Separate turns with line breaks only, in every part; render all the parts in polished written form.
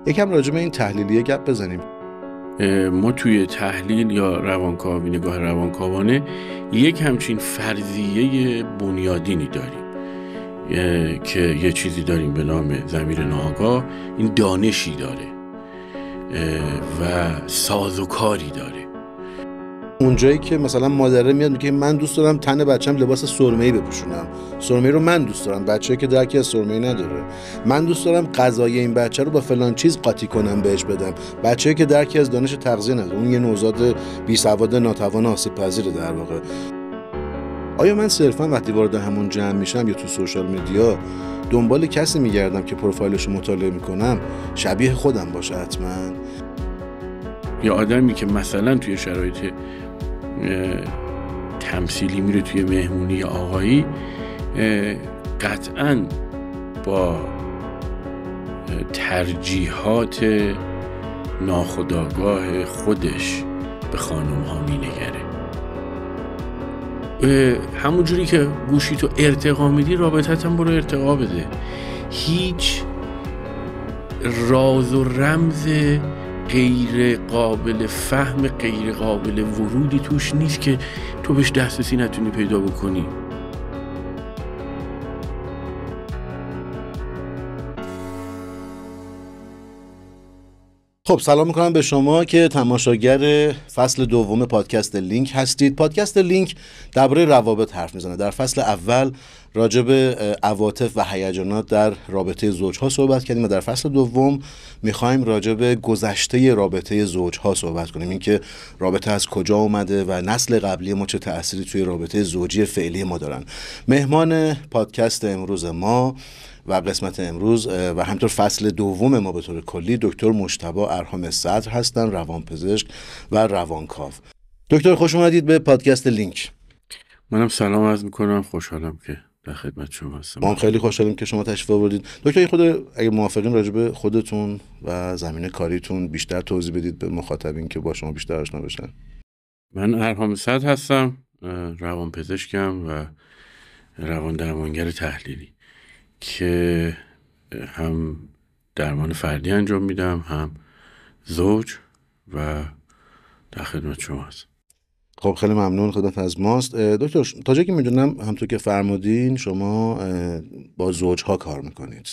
یکم راجع به این تحلیلیه گپ بزنیم.
ما توی تحلیل یا روانکاوی، نگاه روانکاوانه، یک همچین فرضیه بنیادینی داریم که یه چیزی داریم به نام ضمیر ناآگاه. این دانشی داره و سازوکاری داره.
اونجایی که مثلا مادره میاد میگه من دوست دارم تن بچه‌م لباس سرمه‌ای بپوشونم، سرمه‌ای رو من دوست دارم، بچه‌ای که درکی از سرمه‌ای نداره. من دوست دارم غذای این بچه رو با فلان چیز قاطی کنم بهش بدم، بچه‌ای که درکی از دانش تغذیه نداره، اون یه نوزاد بی سواد ناتوان آسیب پذیره در واقع. آیا من صرفا وقتی وارد همون جمع میشم یا تو سوشال مدیا دنبال کسی میگردم که پروفایلش رو مطالعه میکنم شبیه خودم باشه حتما؟
یا آدمی که مثلا توی شرایط تمثیلی میره توی مهمونی آقایی، قطعاً با ترجیحات ناخودآگاه خودش به خانم ها مینگره. همون جوری که گوشی تو ارتقا میدی، رابطت هم برو ارتقا بده. هیچ راز و رمز غیر قابل فهم، غیر قابل ورودی توش نیست که تو بهش دسترسی نتونی پیدا بکنی.
خب سلام میکنم به شما که تماشاگر فصل دوم پادکست لینک هستید. پادکست لینک درباره روابط حرف میزنه. در فصل اول راجع به عواطف و هیجانات در رابطه زوجها صحبت کردیم و در فصل دوم میخوایم راجع به گذشته رابطه زوجها صحبت کنیم، اینکه رابطه از کجا اومده و نسل قبلی ما چه تأثیری توی رابطه زوجی فعلی ما دارن. مهمان پادکست امروز ما و قسمت امروز و همینطور فصل دوم ما به طور کلی دکتر مجتبی ارحام صدر هستن، روانپزشک و روانکاو. دکتر خوش اومدید به پادکست لینک.
منم سلام عرض میکنم، خوشحالم که در خدمت شما هستم.
ما خیلی خوشحالیم که شما تشریف آوردید. دکتر خود اگه موافقین راجع به خودتون و زمینه کاریتون بیشتر توضیح بدید به مخاطبین که با شما بیشتر آشنا بشن.
من ارحام صدر هستم، روانپزشکم و روان درمانگر تحلیلی که هم درمان فردی انجام میدم، هم زوج، و در خدمت شما هستم.
خب خیلی ممنون، خدمت از ماست. دکتر تا جایی که میدونم همونطور که فرمودین شما با زوجها کار میکنید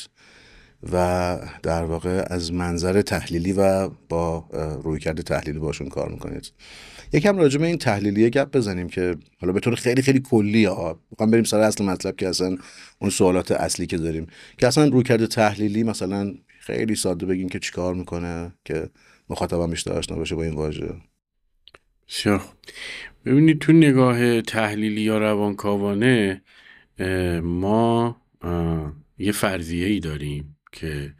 و در واقع از منظر تحلیلی و با رویکرد تحلیلی باشون کار میکنید. یکم راجع به این تحلیلیه گپ بزنیم که حالا به طور خیلی خیلی کلی میخوام بریم سر اصل مطلب که اصلا اون سوالات اصلی که داریم، که اصلا رویکرد تحلیلی مثلا خیلی ساده بگین که چیکار میکنه که مخاطبم بیشتر آشنا بشه با این واژه.
بسیار خوب. ببینید تو نگاه تحلیلی یا روانکاوانه ما یه فرضیه‌ای داریم که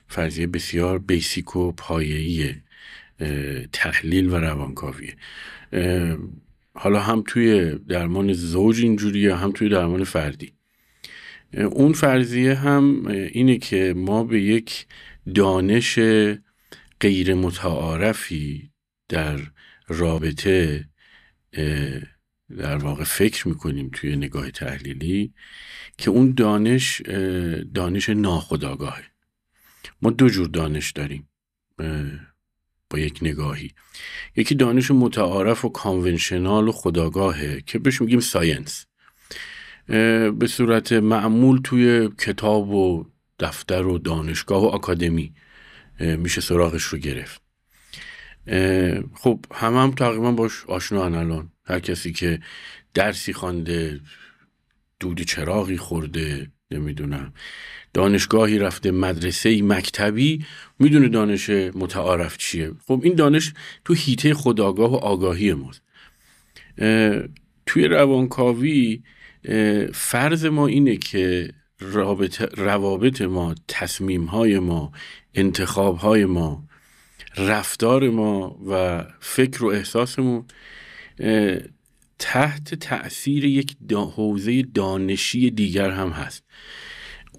فرضیه بسیار بیسیک و پایه‌ای تحلیل و روانکاویه. حالا هم توی درمان زوج اینجوریه، هم توی درمان فردی. اون فرضیه هم اینه که ما به یک دانش غیر متعارفی در رابطه در واقع فکر میکنیم توی نگاه تحلیلی که اون دانش ناخودآگاهه. ما دو جور دانش داریم با یک نگاهی. یکی دانش متعارف و کانونشنال و خودآگاهه که بهش میگیم ساینس. به صورت معمول توی کتاب و دفتر و دانشگاه و آکادمی میشه سراغش رو گرفت. خب هم تقریبا باش آشنان الان. هر کسی که درسی خوانده، دود چراغی خورده، نمیدونم دانشگاهی رفته، مدرسه‌ای، مکتبی، میدونه دانش متعارف چیه. خب این دانش تو حیطه خودآگاه و آگاهی ماست. توی روانکاوی فرض ما اینه که روابط ما، تصمیم‌های ما، انتخاب‌های ما، رفتار ما و فکر و احساسمون تحت تأثیر یک حوزه دانشی دیگر هم هست.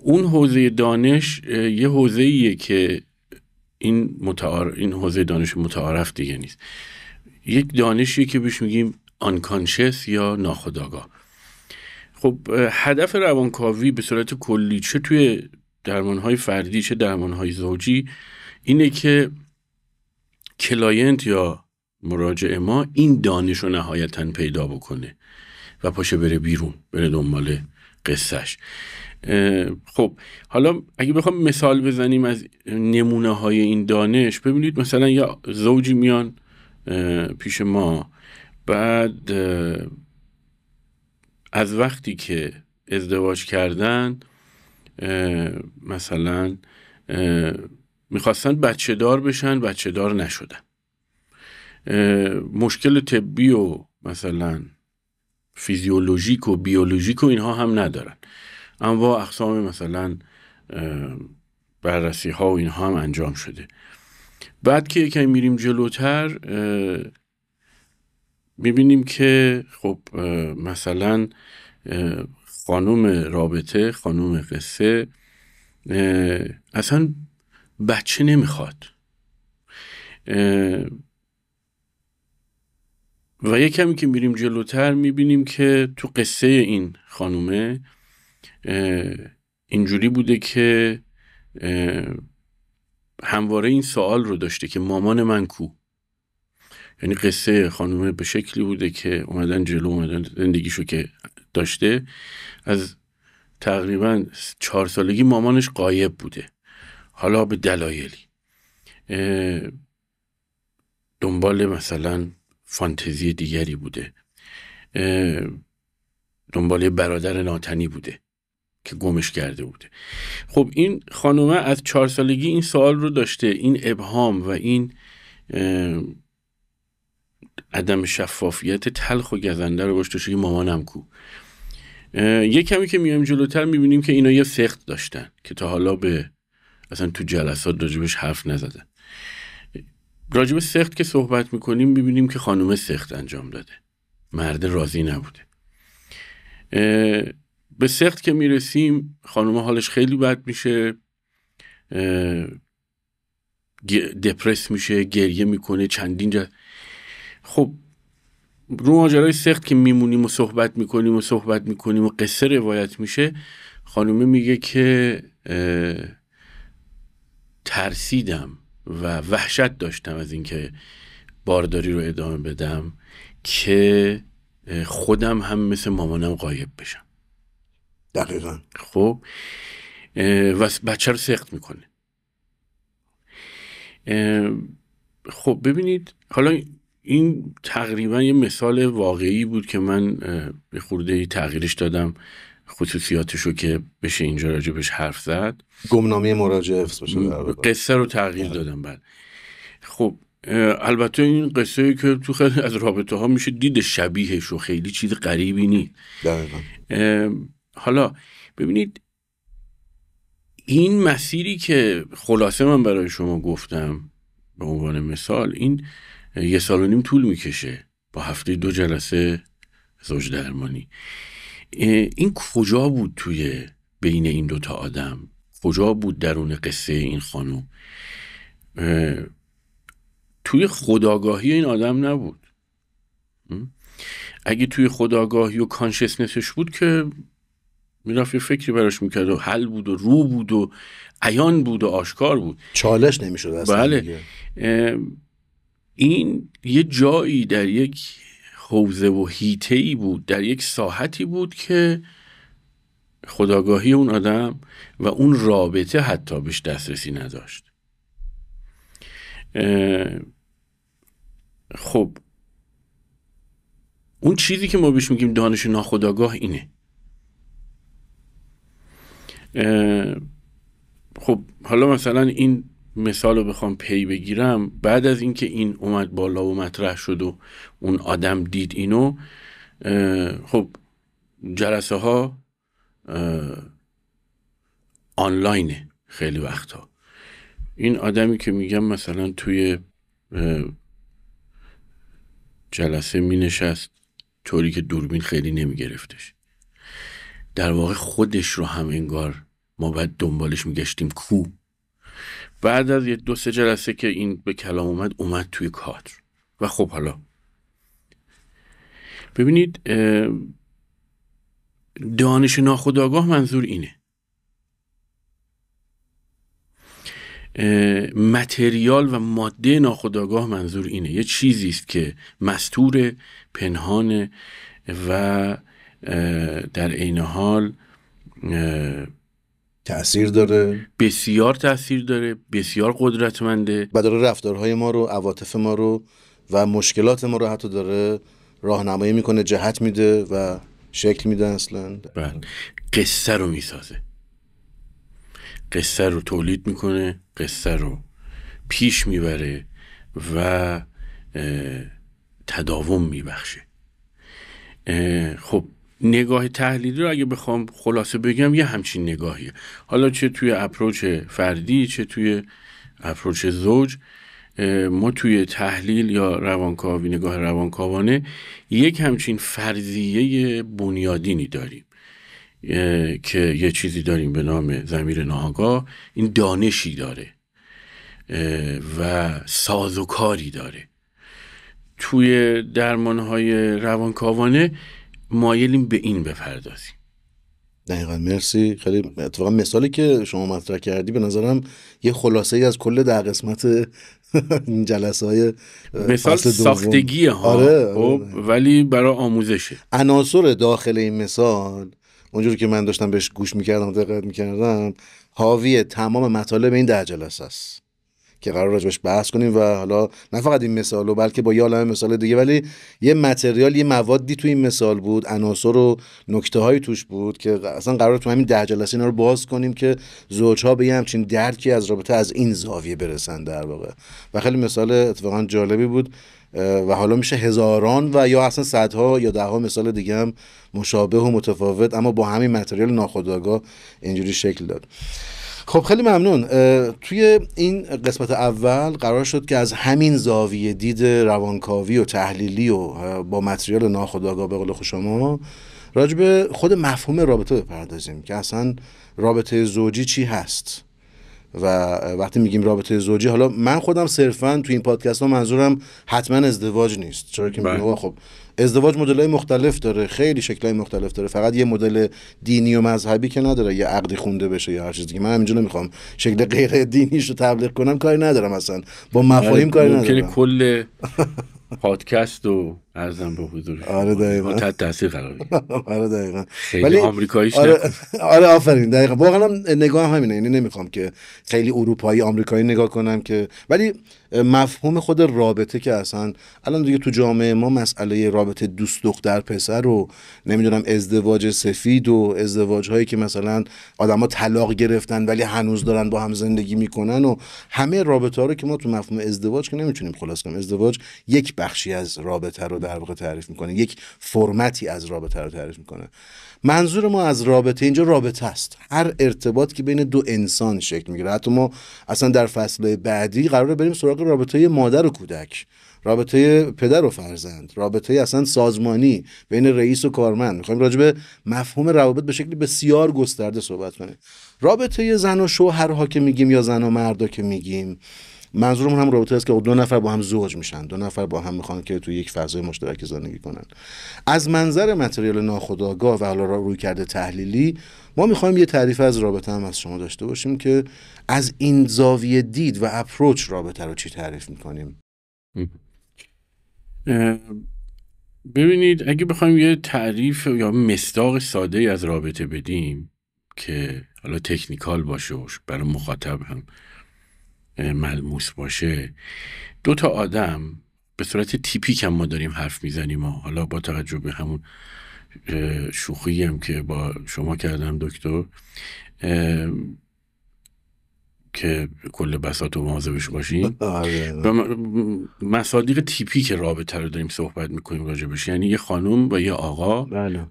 اون حوزه دانش یه حوزه‌ایه که این حوزه دانش متعارف دیگه نیست. یک دانشیه که بهش میگیم unconscious یا ناخودآگاه. خب هدف روانکاوی به صورت کلی، چه توی درمان‌های فردی چه درمان‌های زوجی، اینه که کلاینت یا مراجع ما این دانش رو نهایتاً پیدا بکنه و پاشه بره بیرون، بره دنبال قصهش. خب حالا اگه بخوام مثال بزنیم از نمونه های این دانش، ببینید مثلا یا زوجی میان پیش ما، بعد از وقتی که ازدواج کردن مثلا میخواستن بچه دار بشن، بچه دار نشدن، مشکل طبی و مثلا فیزیولوژیک و بیولوژیک و اینها هم ندارن، انواع اقسام مثلا بررسی ها و اینها هم انجام شده. بعد که یکم میریم جلوتر میبینیم که خب مثلا خانم رابطه، خانم قصه اصلا بچه نمیخواد و یکمی که میریم جلوتر میبینیم که تو قصه این خانومه اینجوری بوده که همواره این سوال رو داشته که مامان من کو. یعنی قصه خانومه به شکلی بوده که اومدن زندگیشو که داشته، از تقریبا 4 سالگی مامانش غایب بوده، حالا به دلایلی دنبال مثلا فانتزی دیگری بوده، دنبال برادر ناتنی بوده که گمش کرده بوده. خب این خانومه از 4 سالگی این سوال رو داشته، این ابهام و این عدم شفافیت تلخ و گزنده رو گذاشته که مامانم کو. یه کمی که میایم جلوتر میبینیم که اینا یه سخت داشتن که تا حالا به اصلا تو جلسات راجبش حرف نزدن. راجب سخت که صحبت میکنیم میبینیم که خانومه سخت انجام داده، مرد راضی نبوده. به سخت که میرسیم خانومه حالش خیلی بد میشه، دپرس میشه، گریه میکنه چندین خب رو ماجرای سخت که میمونیم و صحبت میکنیم و قصه روایت میشه، خانومه میگه که ترسیدم و وحشت داشتم از اینکه بارداری رو ادامه بدم که خودم هم مثل مامانم غایب بشم.
دقیقاً.
خب و بچه رو سخت میکنه. خب ببینید حالا این تقریبا یه مثال واقعی بود که من به خورده تغییرش دادم خصوصیاتشو که بشه اینجا راجبش حرف زد،
گمنامی مراجعه حفظ بشه،
قصه رو تغییر دادم. بعد خب البته این قصه که تو خیلی از رابطه ها میشه دید شبیهش و خیلی چیز غریبی نیست. حالا ببینید این مسیری که خلاصه من برای شما گفتم به عنوان مثال، این 1.5 سال طول میکشه با هفته 2 جلسه زوج درمانی. این کجا بود توی بین این 2 تا آدم؟ کجا بود درون قصه این خانم؟ توی خودآگاهی این آدم نبود. اگه توی خودآگاهی و کانشسنسش بود که میرفت یه فکری براش میکرد و حل بود و رو بود و عیان بود و آشکار بود،
چالش نمیشد اصلا.
بله. این یه جایی در یک حوزه و حیطه‌ای بود، در یک ساحتی بود که خودآگاهی اون آدم و اون رابطه حتی بهش دسترسی نداشت. خب اون چیزی که ما بهش میگیم دانش ناخودآگاه اینه. خب حالا مثلا این مثال رو بخوام پی بگیرم، بعد از اینکه این اومد بالا و مطرح شد و اون آدم دید اینو، خب جلسه ها آنلاینه خیلی وقتا. این آدمی که میگم مثلا توی جلسه می نشست طوری که دوربین خیلی نمی گرفتش، در واقع خودش رو هم انگار ما باید دنبالش میگشتیم کو. بعد از 2-3 جلسه که این به کلام اومد توی کادر. و خب حالا ببینید دانش ناخودآگاه منظور اینه. متریال و ماده ناخودآگاه منظور اینه، یه چیزی است که مستور، پنهانه و در عین حال
تأثیر داره،
بسیار تأثیر داره، بسیار قدرتمنده
و داره رفتارهای ما رو، عواطف ما رو و مشکلات ما رو حتی داره راهنمایی میکنه، جهت میده و شکل میده. اصلا
بله، قصه رو میسازه، قصه رو تولید میکنه، قصه رو پیش میبره و تداوم میبخشه. خب نگاه تحلیلی رو اگه بخوام خلاصه بگم یه همچین نگاهیه، حالا چه توی اپروچ فردی چه توی اپروچ زوج. ما توی تحلیل یا روانکاوی، نگاه روانکاوانه، یک همچین فرضیه بنیادینی داریم که یه چیزی داریم به نام ضمیر ناآگاه، این دانشی داره و سازوکاری داره. توی درمانهای روانکاوانه مایلیم به این بپردازیم.
دقیقاً، مرسی. خیلی اتفاقا مثالی که شما مطرح کردی به نظرم یه خلاصه ای از کل در قسمت این جلسه های
مثال ساختگیه ها.
آره.
خب ولی برای آموزشه.
عناصر داخل این مثال اونجوری که من داشتم بهش گوش میکردم، دقت میکردم، حاوی تمام مطالب این 10 جلسه است که قرار راجبش بحث کنیم. و حالا نه فقط این مثالو بلکه با یه عالمه مثال دیگه، ولی یه متریال، یه موادی تو این مثال بود، عناصر و نکته‌هایی توش بود که اصلا قرار تو همین 10 جلسه اینا رو باز کنیم که زوج‌ها به یه همچین درکی از رابطه از این زاویه برسن در واقع. و خیلی مثال اتفاقا جالبی بود و حالا میشه هزاران و یا اصلا صدها یا ده‌ها مثال دیگه هم مشابه و متفاوت اما با همین متریال ناخودآگاه اینجوری شکل داد. خب خیلی ممنون. توی این قسمت اول قرار شد که از همین زاویه دید روانکاوی و تحلیلی و با متریال ناخودآگاه به قول شما راجع به خود مفهوم رابطه بپردازیم که اصلا رابطه زوجی چی هست. و وقتی میگیم رابطه زوجی، حالا من خودم صرفا تو این پادکست ها منظورم حتما ازدواج نیست، چرا که میگم خب ازدواج مدل‌های مختلف داره، خیلی شکل‌های مختلف داره، فقط یه مدل دینی و مذهبی که نداره یه عقدی خونده بشه یا هر چیزی دیگه. من همینجا نمیخوام شکل غیر دینیش رو تبلیغ کنم، کاری ندارم، اصلا با مفاهیم کاری ندارم.
ممکنه کل پادکست و عرضم به حضور
آره دقیقاً
تحت تاثیر قرار بگیره.
آره دقیقاً،
ولی آمریکاییش
آره آفرین، دقیقاً. واقعا نگاه همینه، یعنی نمیخوام که خیلی اروپایی آمریکایی نگاه کنم که، ولی مفهوم خود رابطه که اصلا الان دیگه تو جامعه ما مسئله رابطه دوست دختر پسر و نمیدونم ازدواج سفید و ازدواج هایی که مثلا آدما طلاق گرفتن ولی هنوز دارن با هم زندگی میکنن و همه رابطه ها رو که ما تو مفهوم ازدواج که نمیتونیم خلاص کنیم. ازدواج یک بخشی از رابطه رو در واقع تعریف میکنه، یک فرمتی از رابطه رو تعریف میکنه. منظور ما از رابطه اینجا رابطه است، هر ارتباط که بین دو انسان شکل میگیره. حتی ما اصلا در فصل بعدی قراره بریم سراغ رابطه مادر و کودک، رابطه پدر و فرزند، رابطه اصلا سازمانی بین رئیس و کارمند. میخوایم راجع به مفهوم روابط به شکلی بسیار گسترده صحبت کنیم. رابطه زن و شوهرها که میگیم یا زن و مردا که میگیم، منظورمون هم رابطه است که 2 نفر با هم زوج میشن، 2 نفر با هم میخوان که توی یک فضای مشترک زندگی کنن. از منظر متریال ناخودآگاه و حالا رویکرد تحلیلی ما میخوایم یه تعریف از رابطه هم از شما داشته باشیم که از این زاویه دید و اپروچ رابطه رو چی تعریف میکنیم.
ببینید، اگه بخوایم یه تعریف یا مصداق ساده از رابطه بدیم که حالا تکنیکال باشه و برای مخاطب هم ملموس باشه، 2 تا آدم به صورت تیپیک هم ما داریم حرف میزنیم و حالا با توجه به همون شوخی هم که با شما کردم دکتر که کل بساط و مواظبش باشیم، مصادیق تیپیک رابطه رو داریم صحبت میکنیم راجبش، یعنی یه خانم و یه آقا،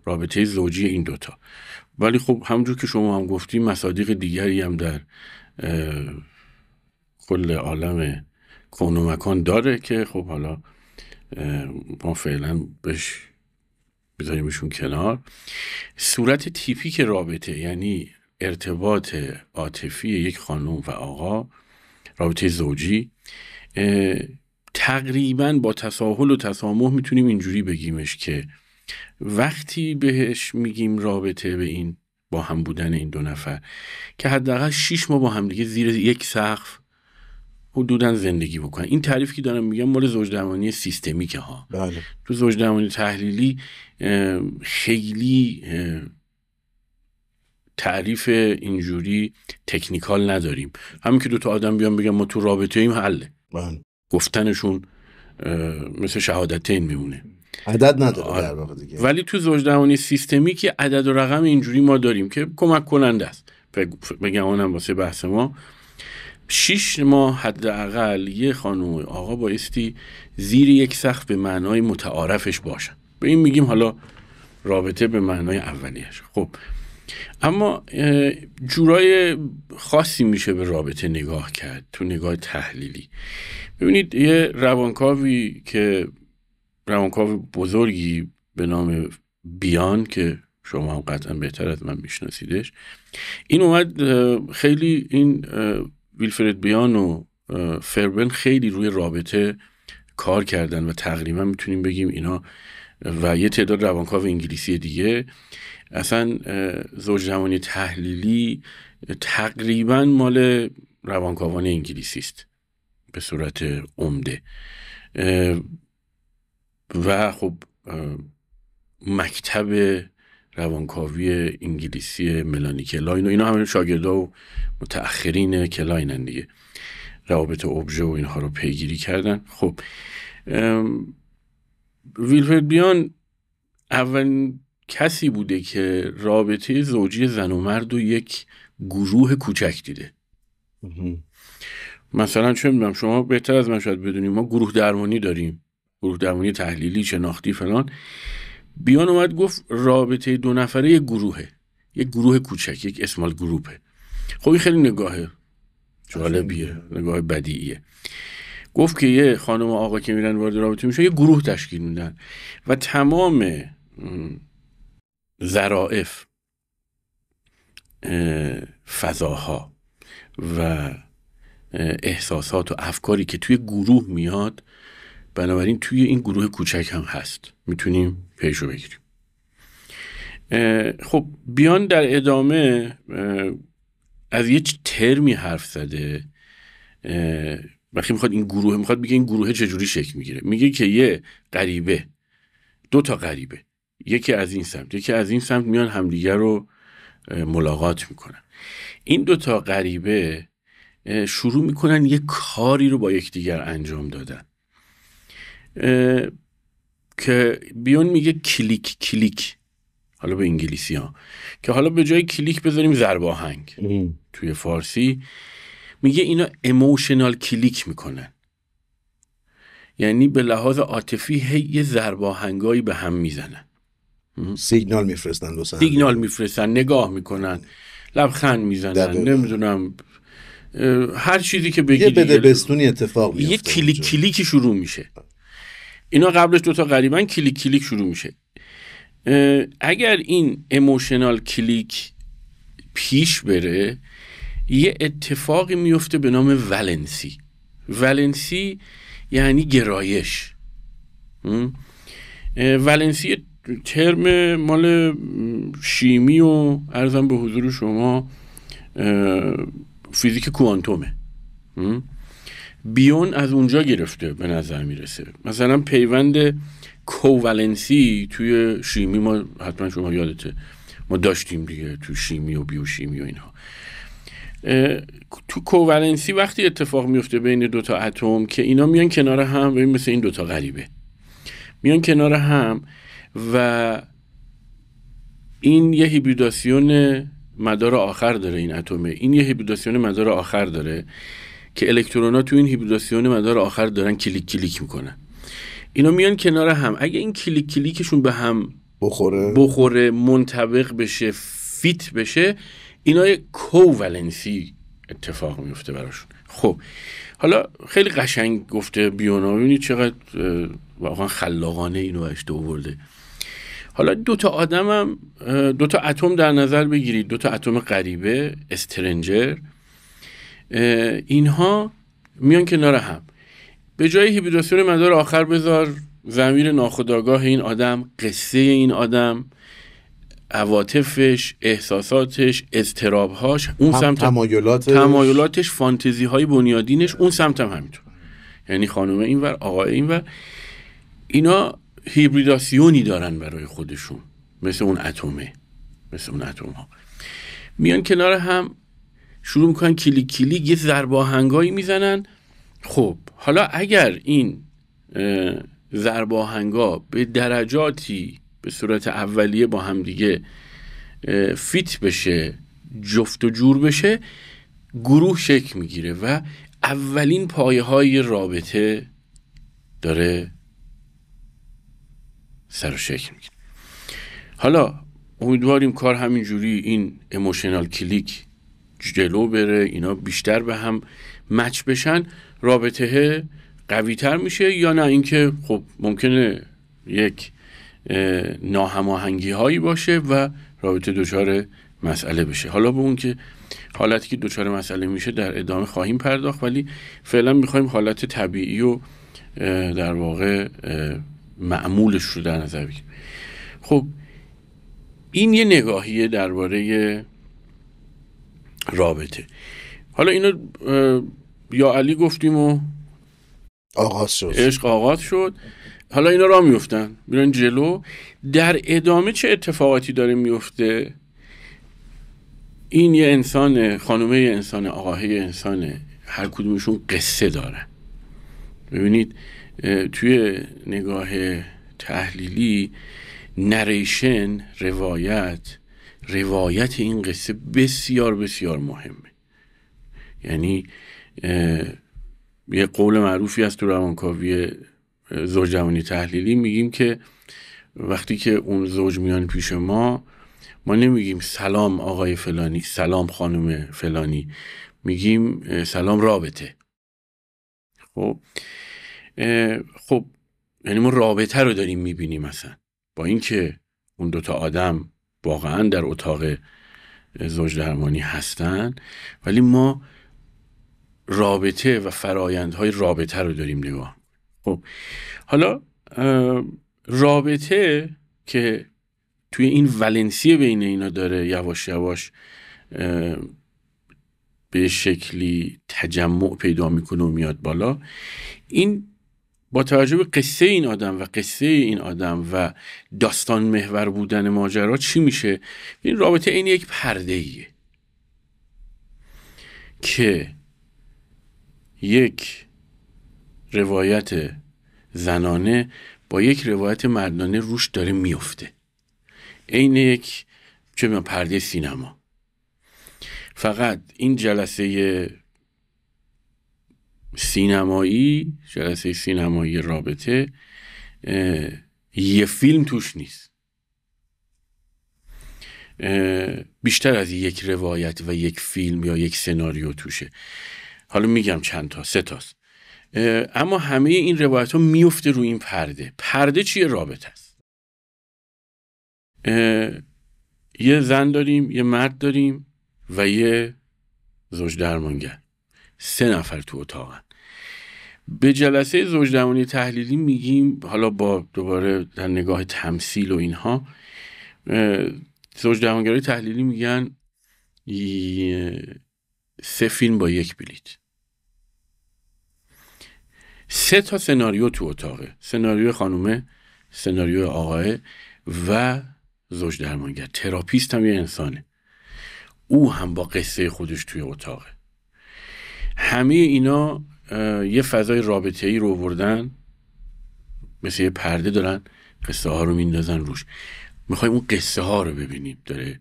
رابطه زوجی این 2 تا. ولی خب همونجور که شما هم گفتیم مصادیق دیگری هم در کل عالم کون و مکان داره که خب حالا ما فعلا بهش بذاریمشون کنار. صورت تیپیک رابطه یعنی ارتباط عاطفی یک خانم و آقا، رابطه زوجی، تقریبا با تساهل و تسامح میتونیم اینجوری بگیمش که وقتی بهش میگیم رابطه به این با هم بودن این 2 نفر که حداقل 6 ماه با هم دیگه زیر یک سقف حدوداً زندگی بکنن. این تعریفی که دارم میگم مال زوج‌درمانی سیستمیکه ها.
بله.
تو زوج‌درمانی تحلیلی خیلی تعریف اینجوری تکنیکال نداریم. همین که 2 آدم بیان بگن ما تو رابطه ایم حله.
بله.
گفتنشون مثل شهادتین میمونه،
عدد نداره در واقع دیگه.
ولی تو زوج‌درمانی سیستمیک عدد و رقم اینجوری ما داریم که کمک کننده است. بگم اونم واسه بحث ما 6 ماه حداقل یه خانم و آقا بایستی زیر یک سقف به معنای متعارفش باشن. به این میگیم حالا رابطه به معنای اولیش. خب اما جورای خاصی میشه به رابطه نگاه کرد تو نگاه تحلیلی. ببینید یه روانکاو بزرگی به نام بیان که شما هم قطعا بهتر از من میشناسیدش، این اومد خیلی این ویلفرد بیان و فربن خیلی روی رابطه کار کردن و تقریبا میتونیم بگیم اینا و یه تعداد روانکاو انگلیسی دیگه اصلا زوج‌درمانی تحلیلی تقریبا مال روانکاوان انگلیسی است به صورت عمده. و خب مکتب روانکاوی انگلیسی ملانی کلاین و اینا همه شاگردا و متأخرین کلاینن دیگه، روابط ابژه و اینها رو پیگیری کردن. خب ویلفرد بیان اولین کسی بوده که رابطه زوجی زن و مرد و یک گروه کوچک دیده. مثلا چه میدونم، شما بهتر از من شاید بدونیم ما گروه درمانی داریم، گروه درمانی تحلیلی شناختی فلان. بیان اومد گفت رابطه 2 نفره یک گروهه، یک گروه کوچک، یک اسمال گروپه. خب این خیلی نگاه جالبیه، نگاه بدیعیه. گفت که یه خانم و آقا که میرن وارد رابطه میشن یه گروه تشکیل میدن و تمام ظرافت، فضاها و احساسات و افکاری که توی گروه میاد بنابراین توی این گروه کوچک هم هست، میتونیم پیشو بگیریم. خب بیان در ادامه از یه ترمی حرف زده وقتی میخواد بگه این گروه چجوری شکل میگیره. میگه که یه غریبه، 2 تا غریبه، یکی از این سمت یکی از این سمت میان همدیگر رو ملاقات میکنن. این 2 تا غریبه شروع میکنن یه کاری رو با یکدیگر انجام دادن که بیان میگه کلیک، حالا به انگلیسی ها، که حالا به جای کلیک بذاریم ضرب آهنگ توی فارسی. میگه اینا ایموشنال کلیک میکنن، یعنی به لحاظ عاطفی یه ضرب آهنگایی به هم میزنن،
سیگنال میفرستن، نگاه میکنن، لبخند میزنن، نمیدونم هر چیزی که بگی یه بده بستونی اتفاق میفته،
یه کلیکی شروع میشه. اینا قبلش 2 تا غریبن، کلیک شروع میشه. اگر این ایموشنال کلیک پیش بره یه اتفاقی میفته به نام ولنسی یعنی گرایش. ولنسی ترم مال شیمی و عرضم به حضور شما فیزیک کوانتومه. بیون از اونجا گرفته به نظر میرسه. مثلا پیوند کوولنسی توی شیمی ما حتما شما یادته ما داشتیم دیگه، تو شیمی و بیوشیمی و اینها. تو کوولنسی وقتی اتفاق میفته بین 2 تا اتم که اینا میان کنار هم، ببین مثل این 2 تا غریبه میان کنار هم و این یه هیبریداسیون مدار آخر داره، این اتمه، این یه هیبریداسیون مدار آخر داره که الکترونا تو این هیبریداسیون مدار آخر دارن کلیک میکنن. اینا میان کنار هم، اگه این کلیکشون به هم بخوره منطبق بشه، فیت بشه، اینا یه کوولنسی اتفاق میفته براشون. خب حالا خیلی قشنگ گفته بیونا، ببینید چقدر واقعا خلاقانه اینو اشته آورده. حالا 2 تا آدم هم 2 تا اتم در نظر بگیرید، 2 تا اتم غریبه استرنجر، اینها میان کنار هم. به جای هیبریداسیون مدار آخر بذار ضمیر ناخودآگاه این آدم، قصه این آدم، عواطفش، احساساتش، اضطرابهاش، اون سمت
تمایلاتش،
فانتزی های بنیادینش اون سمت هم همینطور. یعنی خانومه اینور، آقای اینور، اینا هیبریداسیونی دارن برای خودشون، مثل اون اتم ها میان کنار هم، شروع میکنن کلیک کلیک یه ضرب آهنگایی میزنن. خب حالا اگر این ضرب آهنگا به درجاتی به صورت اولیه با هم دیگه فیت بشه، جفت و جور بشه، گروه شکل میگیره و اولین پایه های رابطه داره سر و شکل میگیره. حالا امیدواریم کار همینجوری این ایموشنال کلیک جلو بره، اینا بیشتر به هم مچ بشن، رابطه قوی تر میشه، یا نه اینکه خب ممکنه یک ناهماهنگی هایی باشه و رابطه دچار مسئله بشه. حالا به اون که حالتی که دچار مسئله میشه در ادامه خواهیم پرداخت، ولی فعلا میخوایم حالت طبیعی و در واقع معمولش رو در نظر بگیریم. خب این یه نگاهیه درباره رابطه. حالا اینو یا علی گفتیم و
آغاز شد،
عشق آغاز شد. حالا اینا راه میفتن میرن جلو. در ادامه چه اتفاقاتی داره میفته؟ این یه انسان، خانومه یه انسان، آقاه یه انسان، هر کدومشون قصه دارن. ببینید توی نگاه تحلیلی نریشن، روایت این قصه بسیار بسیار مهمه. یعنی یه قول معروفی از تو روانکاوی زوج جوانی تحلیلی میگیم که وقتی که اون زوج میان پیش ما نمیگیم سلام آقای فلانی، سلام خانم فلانی، میگیم سلام رابطه. خب یعنی ما رابطه رو داریم میبینیم مثلا، با اینکه اون دوتا آدم واقعا در اتاق زوج درمانی هستن، ولی ما رابطه و فرایندهای رابطه رو داریم نگاه. خب حالا رابطه که توی این ولنسی بین اینا داره یواش یواش به شکلی تجمع پیدا میکنه و میاد بالا، این با توجه به قصه این آدم و قصه این آدم و داستان محور بودن ماجرا چی میشه؟ این رابطه این یک پرده‌ایه که یک روایت زنانه با یک روایت مردانه روش داره میفته، این یک پرده سینما. فقط این جلسه سینمایی رابطه یه فیلم توش نیست، بیشتر از یک روایت و یک فیلم یا یک سناریو توشه. حالا میگم چند تا، 3 تاست، اما همه این روایت ها میفته روی این پرده چیه؟ رابطه است. یه زن داریم، یه مرد داریم و یه زوج درمانگر، 3 نفر تو اتاقن. به جلسه زوج درمانی تحلیلی میگیم، حالا با دوباره در نگاه تمثیل و اینها، زوج درمانگرای تحلیلی میگن 3 فیلم با 1 بلیت. 3 تا سناریو تو اتاقه، سناریو خانومه، سناریو آقاه و زوج درمانگر. تراپیست هم یه انسانه، او هم با قصه خودش توی اتاقه. همه اینا یه فضای رابطه‌ای رو آوردن، مثل یه پرده دارن قصه ها رو میندازن روش. میخوایم اون قصه ها رو ببینیم داره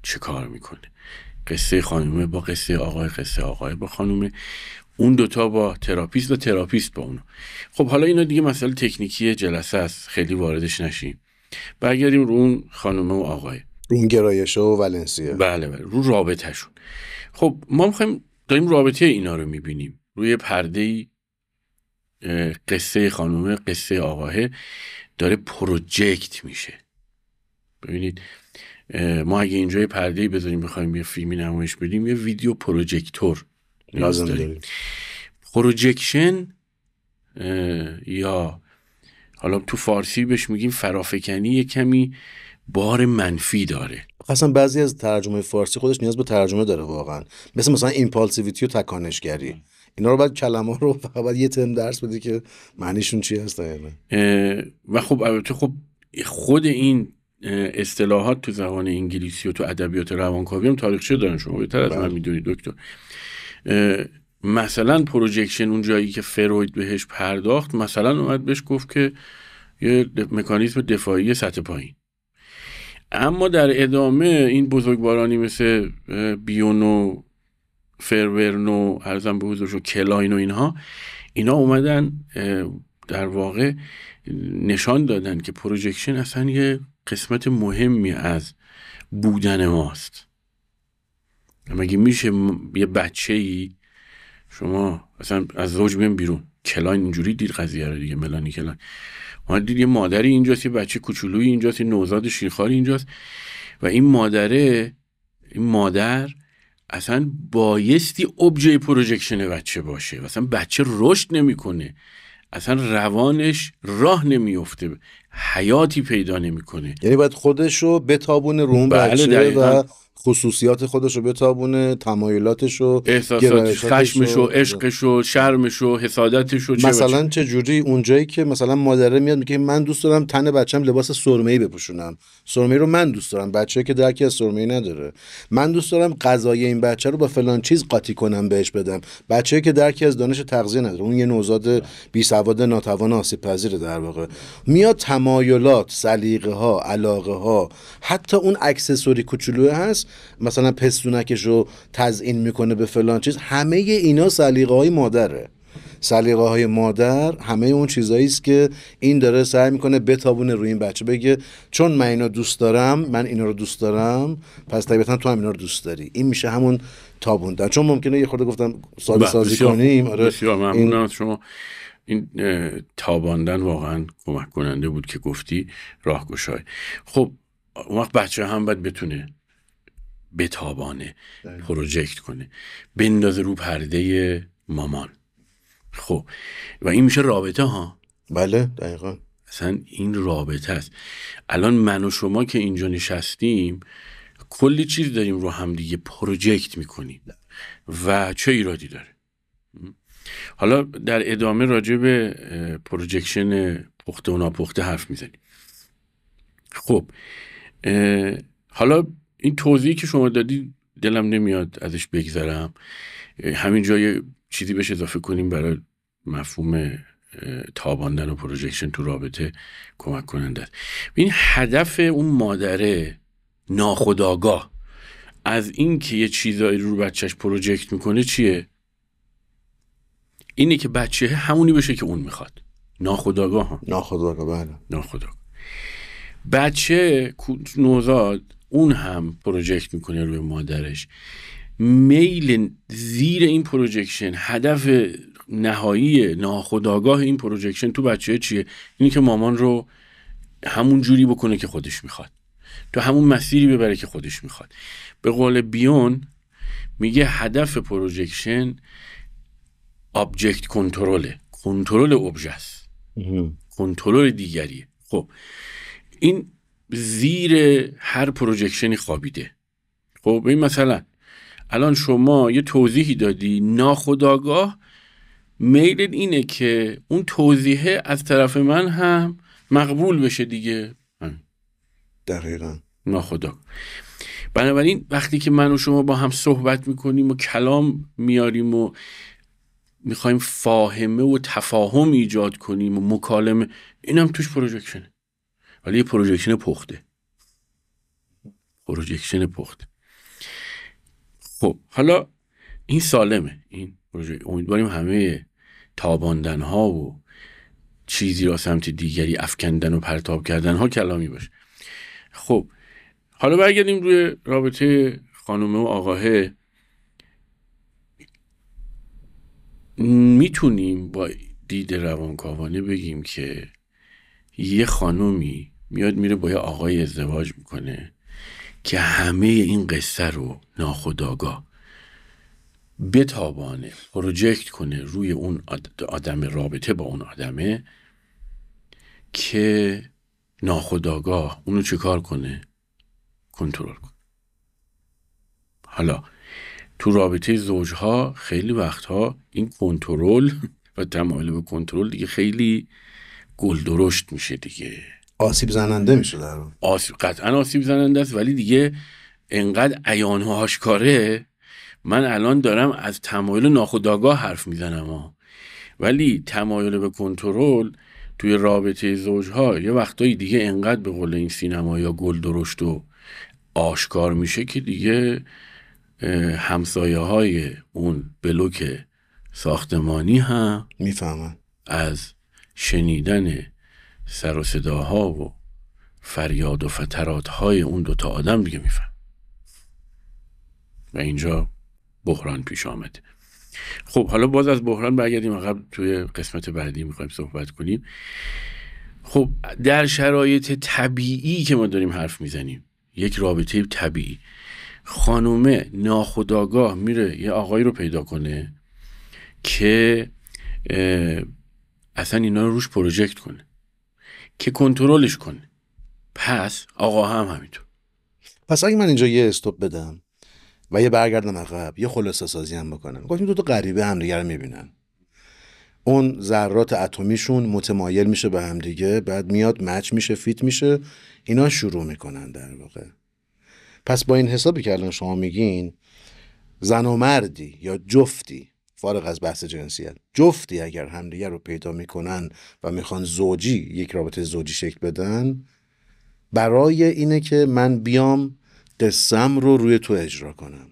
چه کار میکنه. قصه خانومه با قصه آقای، قصه آقای با خانومه، اون دوتا با تراپیست و تراپیست با اونو. خب حالا اینا دیگه مسئله تکنیکی جلسه است، خیلی واردش نشیم. برگردیم رو اون خانومه و آقای،
اون گرایش و ولنسیه.
بله رو رابطه شون. خب ما میخوایم داریم رابطه اینا رو میبینیم روی پرده‌ای، قصه خانومه، قصه آقاه داره پروژکت میشه. ببینید ما اگه اینجا یه پرده‌ای بذاریم بخوایم یه فیلمی نمایش بدیم، یه ویدیو پروژکتور لازم داریم. پروژکشن یا حالا تو فارسی بهش میگیم فرافکنی، یه کمی بار منفی داره.
اصلا بعضی از ترجمه فارسی خودش نیاز به ترجمه داره واقعا، مثلا ایمپالسیویتی و تکانشگری، اینا رو بعد کلمه رو فقط یه ترم درس بدی که معنیشون چی هست دقیقاً.
و خب البته خب خود این اصطلاحات تو زبان انگلیسی و تو ادبیات روانکاوی هم تاریخچه دارن، شما بهتر از من میدونید دکتر. مثلا پروجکشن اون جایی که فروید بهش پرداخت، مثلا اومد بهش گفت که یه مکانیزم دفاعی سطح پایین. اما در ادامه این بزرگوارانی مثل بیون و فرورن و ارزم به حضورشون کلاین و اینا اومدن در واقع نشان دادن که پروجکشن اصلا یه قسمت مهمی از بودن ماست. مگه میشه یه بچه‌ای شما اصلا از زوج بیان بیرون؟ کلاین اینجوری دید قضیه رو دیگه، ملانی کلاین اومد دید یه مادری اینجاست، یه بچه کوچولویی اینجاست، یه نوزاد شیرخواری اینجاست و این مادر اصلا بایستی ابژه پروجکشن بچه باشه. اصلا بچه رشد نمیکنه، اصلا روانش راه نمیفته، حیاتی پیدا نمیکنه.
یعنی باید خودشو بتابونه رو اون بچه و خصوصیات خودشو بتابونه، تمایلاتشو،
احساساتش، خشمشو، عشقشو، شرمشو، حسادتشو.
مثلا چه جوری اونجایی که مثلا مادره میاد میگه من دوست دارم تن بچه‌م لباس سرمه‌ای بپوشونم، سرمه‌ای رو من دوست دارم، بچه‌ای که درکی از سرمه‌ای نداره، من دوست دارم غذای این بچه رو با فلان چیز قاطی کنم بهش بدم، بچه‌ای که درکی از دانش تغذیه نداره، اون یه نوزاد بی سواد ناتوان آسیب پذیر در واقع، میاد تمایلات، سلیقه‌ها، علاقه‌ها، حتی اون اکسسوری کوچولو هست مثلا پستونکشو تزیین میکنه به فلان چیز، همه اینا سلیقه‌های مادره. سلیقه‌های مادر همه اون چیزایی است که این داره سعی میکنه بتابونه روی این بچه، بگه چون من اینا دوست دارم، من اینا رو دوست دارم، پس طبیعتا تو هم اینا رو دوست داری. این میشه همون تابوندن. چون ممکنه یه خورده گفتم ساده سازی کنیم.
آره بسیار ممنونم از شما. این تاباندن واقعا کمک کننده بود که گفتی، راهگشای. خب اون وقت بچه هم باید بتونه بتابانه، پروژکت کنه، بندازه رو پرده مامان. خب و این میشه رابطه ها.
بله دقیقا.
اصلا این رابطه است. الان من و شما که اینجا نشستیم کلی چیز داریم رو هم دیگه پروژکت میکنیم و چه ایرادی داره؟ حالا در ادامه راجع به پروژکشن پخته و ناپخته حرف میزنیم. خب حالا این توضیحی که شما دادی دلم نمیاد ازش بگذرم، همین جای چیزی بهش اضافه کنیم برای مفهوم تاباندن و پروژکشن تو رابطه کمک کننده است. این هدف اون مادره ناخودآگاه از این که یه چیزایی رو بچهش پروژکت میکنه چیه؟ اینه که بچه همونی بشه که اون میخواد. ناخودآگاه ها.
ناخودآگاه بله.
ناخودآگاه. بچه نوزاد اون هم پروژکت میکنه روی مادرش. میل زیر این پروژکشن، هدف نهایی ناخودآگاه این پروژکشن تو بچه چیه؟ اینی که مامان رو همون جوری بکنه که خودش میخواد، تو همون مسیری ببره که خودش میخواد. به قول بیون میگه هدف پروژکشن آبجکت کنترله، کنترل ابژه است، کنترل دیگریه. خب این زیر هر پروژکشنی خوابیده. خب این مثلا الان شما یه توضیحی دادی، ناخودآگاه میل اینه که اون توضیحه از طرف من هم مقبول بشه دیگه.
دقیقاً.
ناخودآگاه. بنابراین وقتی که من و شما با هم صحبت میکنیم و کلام میاریم و میخوایم فاهمه و تفاهم ایجاد کنیم و مکالمه، اینم توش پروژکشنه، ولی یه پروژکشن پخته. پروژکشن پخته. خب حالا این سالمه، این امیدواریم همه تاباندن ها و چیزی را سمت دیگری افکندن و پرتاب کردن ها کلامی باشه. خب حالا برگردیم روی رابطه خانومه و آقاه. میتونیم با دید روانکاوانه بگیم که یه خانومی میاد میره با یه آقای ازدواج میکنه که همه این قصه رو ناخودآگاه بتابانه، پروژکت کنه روی اون آدم، رابطه با اون آدمه، که ناخودآگاه اونو چه کار کنه؟ کنترل کنه. حالا تو رابطه زوجها خیلی وقتها این کنترل و تمایل به کنترل دیگه خیلی گل درشت میشه دیگه،
آسیب زننده میشه در اون.
قطعا آسیب زننده است، ولی دیگه انقدر عیان و آشکاره. من الان دارم از تمایل ناخودآگاه حرف میزنم ولی تمایل به کنترل توی رابطه زوجها یه وقتایی دیگه انقدر به قول این سینما یا گل درشت و آشکار میشه که دیگه همسایه های اون بلوک ساختمانی هم
میفهمن
از شنیدن سر و صداها و فریاد و فترات های اون دوتا آدم دیگه میفهم و اینجا بحران پیش آمده. خب حالا باز از بحران برگردیم عقب، توی قسمت بعدی میخوایم صحبت کنیم. خب در شرایط طبیعی که ما داریم حرف میزنیم، یک رابطه طبیعی، خانومه ناخودآگاه میره یه آقایی رو پیدا کنه که اصلا اینا رو روش پروژکت کنه که کنترلش کنه، پس آقا هم همینطور.
پس اگه من اینجا یه استوب بدم و یه برگردم عقب، یه خلاصه سازی هم بکنم، گفتیم دو تا غریبه همدیگه رو میبینن، اون ذرات اتمیشون متمایل میشه به هم دیگه، بعد میاد مچ میشه، فیت میشه، اینا شروع میکنن در واقع. پس با این حسابی که الان شما میگین، زن و مردی یا جفتی، فارغ از بحث جنسیت، جفتی اگر همدیگه رو پیدا میکنن و میخوان زوجی، یک رابطه زوجی شکل بدن، برای اینه که من بیام قسم رو روی تو اجرا کنم.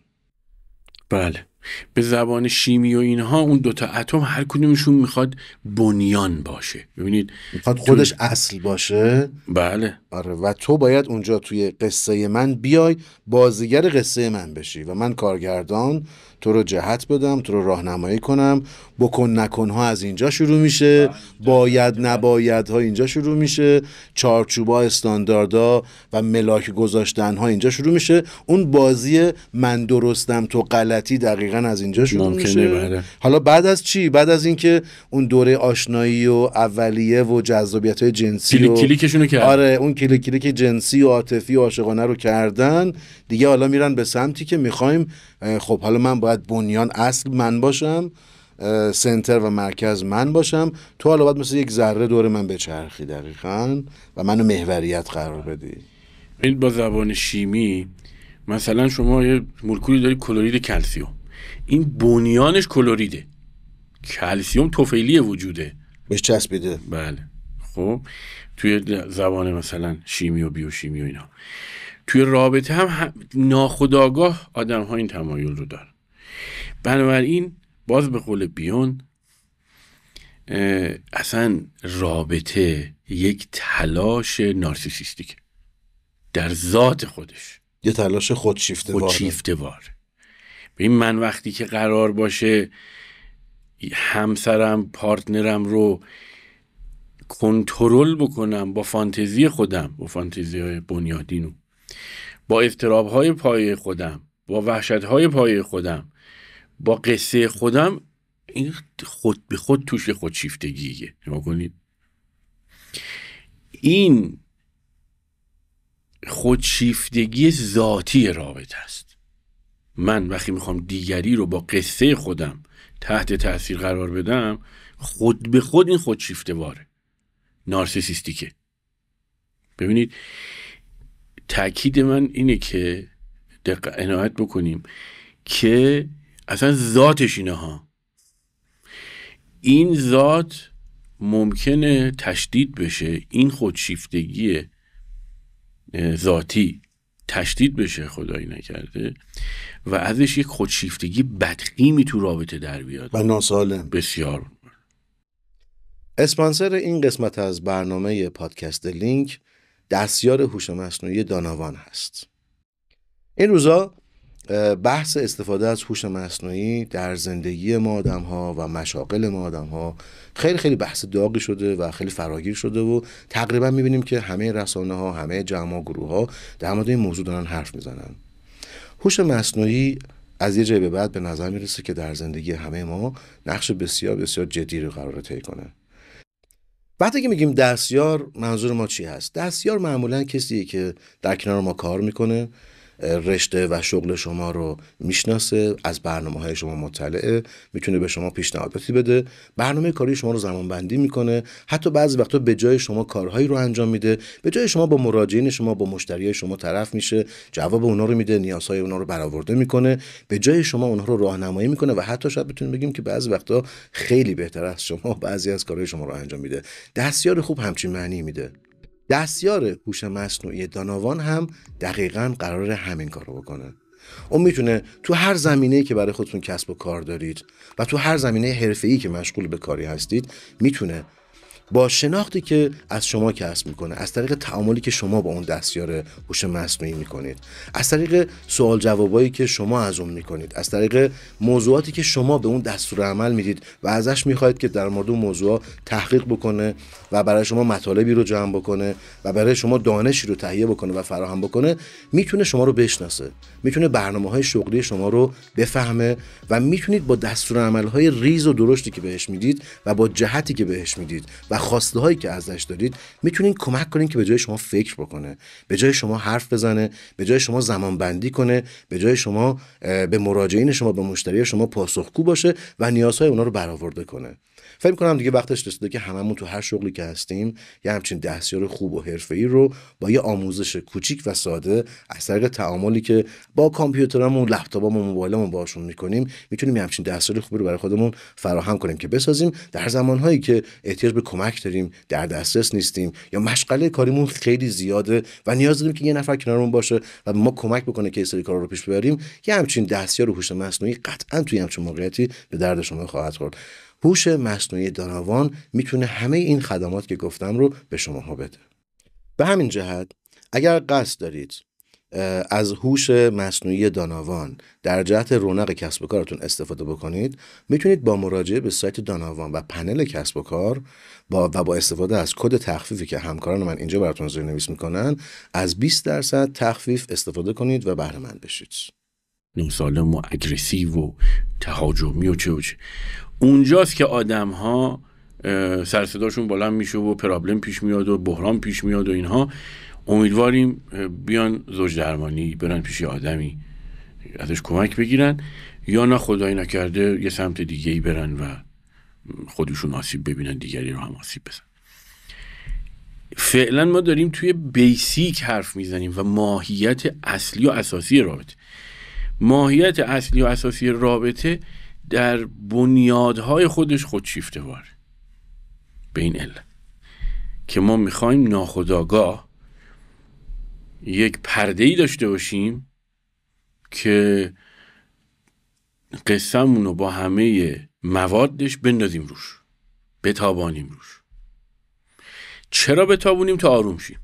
بله، به زبان شیمی و اینها اون دوتا اتم هر کدومشون میخواد بنیان باشه. ببینید
میخواد خودش اصل باشه.
بله
آره، و تو باید اونجا توی قصه من بیای بازیگر قصه من بشی و من کارگردان تو رو جهت بدم، تو رو راهنمایی کنم. بکن نکن ها از اینجا شروع میشه، باید نباید ها اینجا شروع میشه، چارچوبا استانداردا و ملاک گذاشتن ها اینجا شروع میشه. اون بازی من درستم تو غلطی دقیقاً از اینجا شروع میشه.
بله.
حالا بعد از چی؟ بعد از اینکه اون دوره آشنایی و اولیه و جذابیت های جنسی
کلیکشونو کردن،
آره اون کلیک جنسی و عاطفی و عاشقانه رو کردن دیگه، حالا میرن به سمتی که میخوایم خب حالا من باید بنیان اصل من باشم، سنتر و مرکز من باشم، تو حالا باید مثل یک ذره دور من بچرخی دقیقاً و منو محوریت قرار بدی.
این با زبان شیمی مثلا شما یه مولکولی داری کلورید کلسیوم، این بنیانش کلوریده، کلسیوم طفیلی وجوده
بهش چسبیده.
بله. خب توی زبان مثلا شیمی و بیوشیمی و اینا، توی رابطه هم ناخودآگاه آدم ها این تمایل رو دارن. بنابراین باز به قول بیون، اصلا رابطه یک تلاش نارسیسیستیکه در ذات خودش،
یه تلاش خودشیفته واره.
ببین من وقتی که قرار باشه همسرم، پارتنرم رو کنترل بکنم با فانتزی خودم، با فانتزی های بنیادینو، با اضطراب‌های پایه خودم، با وحشت‌های پایه خودم، با قصه خودم، این خود به خود توش خودشیفتگیه. نگاه کنید، این خودشیفتگی ذاتی رابطه است. من وقتی میخوام دیگری رو با قصه خودم تحت تاثیر قرار بدم، خود به خود این خودشیفته واره، نارسیسیستیکه. ببینید تأکید من اینه که عنایت بکنیم که اصلا ذاتش اینه ها، این ذات ممکنه تشدید بشه، این خودشیفتگی ذاتی تشدید بشه، خدایی نکرده، و ازش یک خودشیفتگی بدقیمی تو رابطه در بیاد
و ناسالم.
بسیار.
اسپانسر این قسمت از برنامه پادکست لینک دستیار هوش مصنوعی داناوان هست. این روزا بحث استفاده از هوش مصنوعی در زندگی ما آدم ها و مشاغل ما آدم ها خیلی خیلی بحث داغی شده و خیلی فراگیر شده و تقریبا میبینیم که همه رسانه ها، همه جمع و گروه ها در مورد این موضوع دارن حرف میزنن. هوش مصنوعی از یه جای به بعد به نظر میرسه که در زندگی همه ما نقش بسیار بسیار جدی رو قراره طی کنه. وقتی که میگیم دستیار منظور ما چی هست؟ دستیار معمولا کسیه که در کنار ما کار میکنه، رشته و شغل شما رو میشناسه، از برنامه‌های شما مطلعه، میتونه به شما پیشنهاداتی بده، برنامه کاری شما رو زمانبندی میکنه، حتی بعضی وقتا به جای شما کارهایی رو انجام میده، به جای شما با مراجعین شما، با مشتریای شما طرف میشه، جواب اونا رو میده، نیازهای اونا رو برآورده میکنه، به جای شما اونها رو راهنمایی میکنه و حتی شاید بتونیم بگیم که بعضی وقتا خیلی بهتر از شما بعضی از کارهای شما رو انجام میده. دستیار خوب همچین معنی میده. دستیار هوش مصنوعی داناوان هم دقیقاً قراره همین کارو بکنه. اون میتونه تو هر زمینه‌ای که برای خودتون کسب و کار دارید و تو هر زمینه حرفه‌ای که مشغول به کاری هستید، میتونه با شناختی که از شما کسب میکنه، از طریق تعاملی که شما با اون دستیار هوش مصنوعی میکنید، از طریق سوال جوابایی که شما از اون میکنید، از طریق موضوعاتی که شما به اون دستور عمل میدید و ازش میخواید که در مورد اون موضوع تحقیق بکنه و برای شما مطالبی رو جمع بکنه و برای شما دانشی رو تهیه بکنه و فراهم بکنه، میتونه شما رو بشناسه، میتونه برنامه‌های شغلی شما رو بفهمه و میتونید با دستور عمل‌های ریز و درشتی که بهش میدید و با جهتی که بهش میدید و خواسته هایی که ازش دارید میتونین کمک کنین که به جای شما فکر بکنه، به جای شما حرف بزنه، به جای شما زمان بندی کنه، به جای شما به مراجعین شما، به مشتری شما پاسخگو باشه و نیازهای اونا رو برآورده کنه. فکر می‌کنم دیگه وقتش رسیده که هممون تو هر شغلی که هستیم یه همچین دستیار خوب و حرفه‌ای رو با یه آموزش کوچیک و ساده از طریق تعاملی که با کامپیوترامون، لپتاپمون، موبایلمون باشون می‌کنیم، میتونیم یه همچین دستیار خوبی رو برای خودمون فراهم کنیم که بسازیم در زمان‌هایی که احتیاج به کمک داریم، در دسترس نیستیم یا مشغله کاریمون خیلی زیاده و نیاز داریم که یه نفر کنارمون باشه و به ما کمک بکنه که این سری کارا رو پیش ببریم. یه همچین دستیار هوش مصنوعی قطعاً توی همچین موقعیتی به درد شما خواهد خورد. هوش مصنوعی داناوان میتونه همه این خدمات که گفتم رو به شماها بده. به همین جهت اگر قصد دارید از هوش مصنوعی داناوان در جهت رونق کسب و کارتون استفاده بکنید، میتونید با مراجعه به سایت داناوان و پنل کسب و کار با استفاده از کد تخفیفی که همکاران من اینجا براتون زیرنویس میکنن از 20% تخفیف استفاده کنید و بهره مند بشید.
ناسالم و اگریسیو و تهاجمی و چه اونجاست که آدم ها سر صداشون بلند میشه و پرابلم پیش میاد و بحران پیش میاد و اینها. امیدواریم بیان زوج درمانی، برن پیش آدمی ازش کمک بگیرن، یا نه خدای نکرده یه سمت دیگه ای برن و خودشون آسیب ببینن، دیگری رو هم آسیب بزن. فعلا ما داریم توی بیسیک حرف میزنیم و ماهیت اصلی و اساسی رابطه. ماهیت اصلی و اساسی رابطه در بنیادهای خودش خودشیفته واره. به این علت که ما میخوایم ناخودآگاه یک پرده‌ای داشته باشیم که قصه‌مون رو با همه موادش بندازیم روش، بتابانیم روش. چرا بتابونیم؟ تا آروم شیم،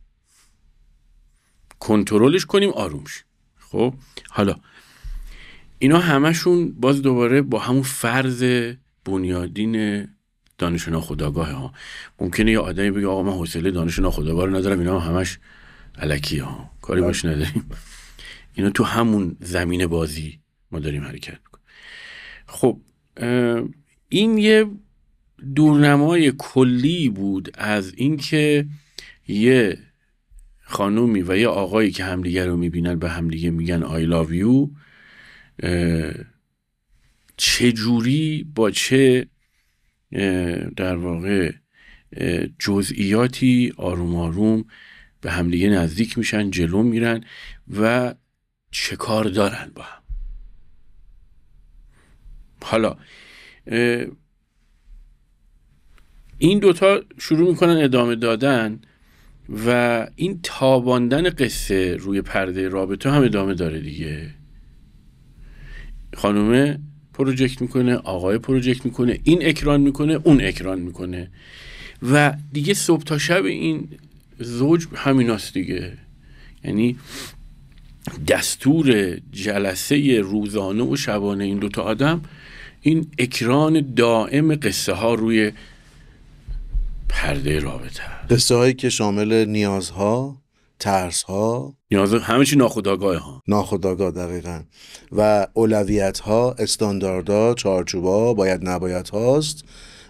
کنترلش کنیم، آروم شیم. خب حالا اینا همشون باز دوباره با همون فرض بنیادین دانش ناخودآگاه ها. ممکنه یه آدمی بگه آقا من حوصله دانش ناخودآگاه رو ندارم، اینا همش الکی ها، کاری باش نداریم. اینا تو همون زمین بازی ما داریم حرکت میکنیم. خب این یه دورنمای کلی بود از اینکه یه خانومی و یه آقایی که همدیگه رو میبینن به همدیگه میگن I love you، چه جوری با چه در واقع جزئیاتی آروم آروم به همدیگه نزدیک میشن، جلو میرن و چه کار دارن با هم. حالا این دوتا شروع میکنن ادامه دادن و این تاباندن قصه روی پرده رابطه هم ادامه داره دیگه. خانومه پروژکت میکنه، آقای پروژکت میکنه، این اکران میکنه، اون اکران میکنه و دیگه صبح تا شب این زوج همیناست دیگه. یعنی دستور جلسه روزانه و شبانه این دوتا آدم این اکران دائم قصه ها روی پرده رابطه،
قصه هایی که شامل نیازها، ترس‌ها،
همه چی
ناخودآگاه دقیقاً و اولویت‌ها، استانداردها، چارچوب‌ها، باید نباید هاست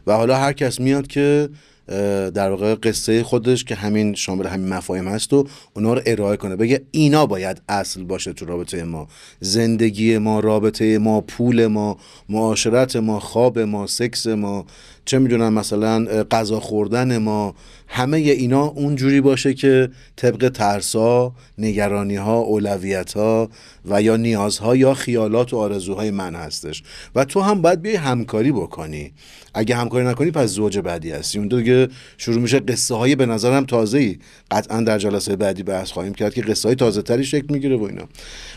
و حالا هر کس میاد که در واقع قصه خودش که همین شامل همین مفاهیم هست و اونا رو ارائه کنه، بگه اینا باید اصل باشه تو رابطه ما، زندگی ما، رابطه ما، پول ما، معاشرت ما، خواب ما، سکس ما، چه میدونم مثلا غذا خوردن ما، همه اینا اونجوری باشه که طبق ترسا، نگرانی‌ها، اولویت‌ها و یا نیازها یا خیالات و آرزوهای من هستش و تو هم باید بیای همکاری بکنی. اگه همکاری نکنی پس زوج بعدی هستی. اون دیگه شروع میشه قصه های به نظرم تازه‌ای، قطعا در جلسه بعدی بحث خواهیم کرد که قصه های تازه تری شکل میگیره و اینا.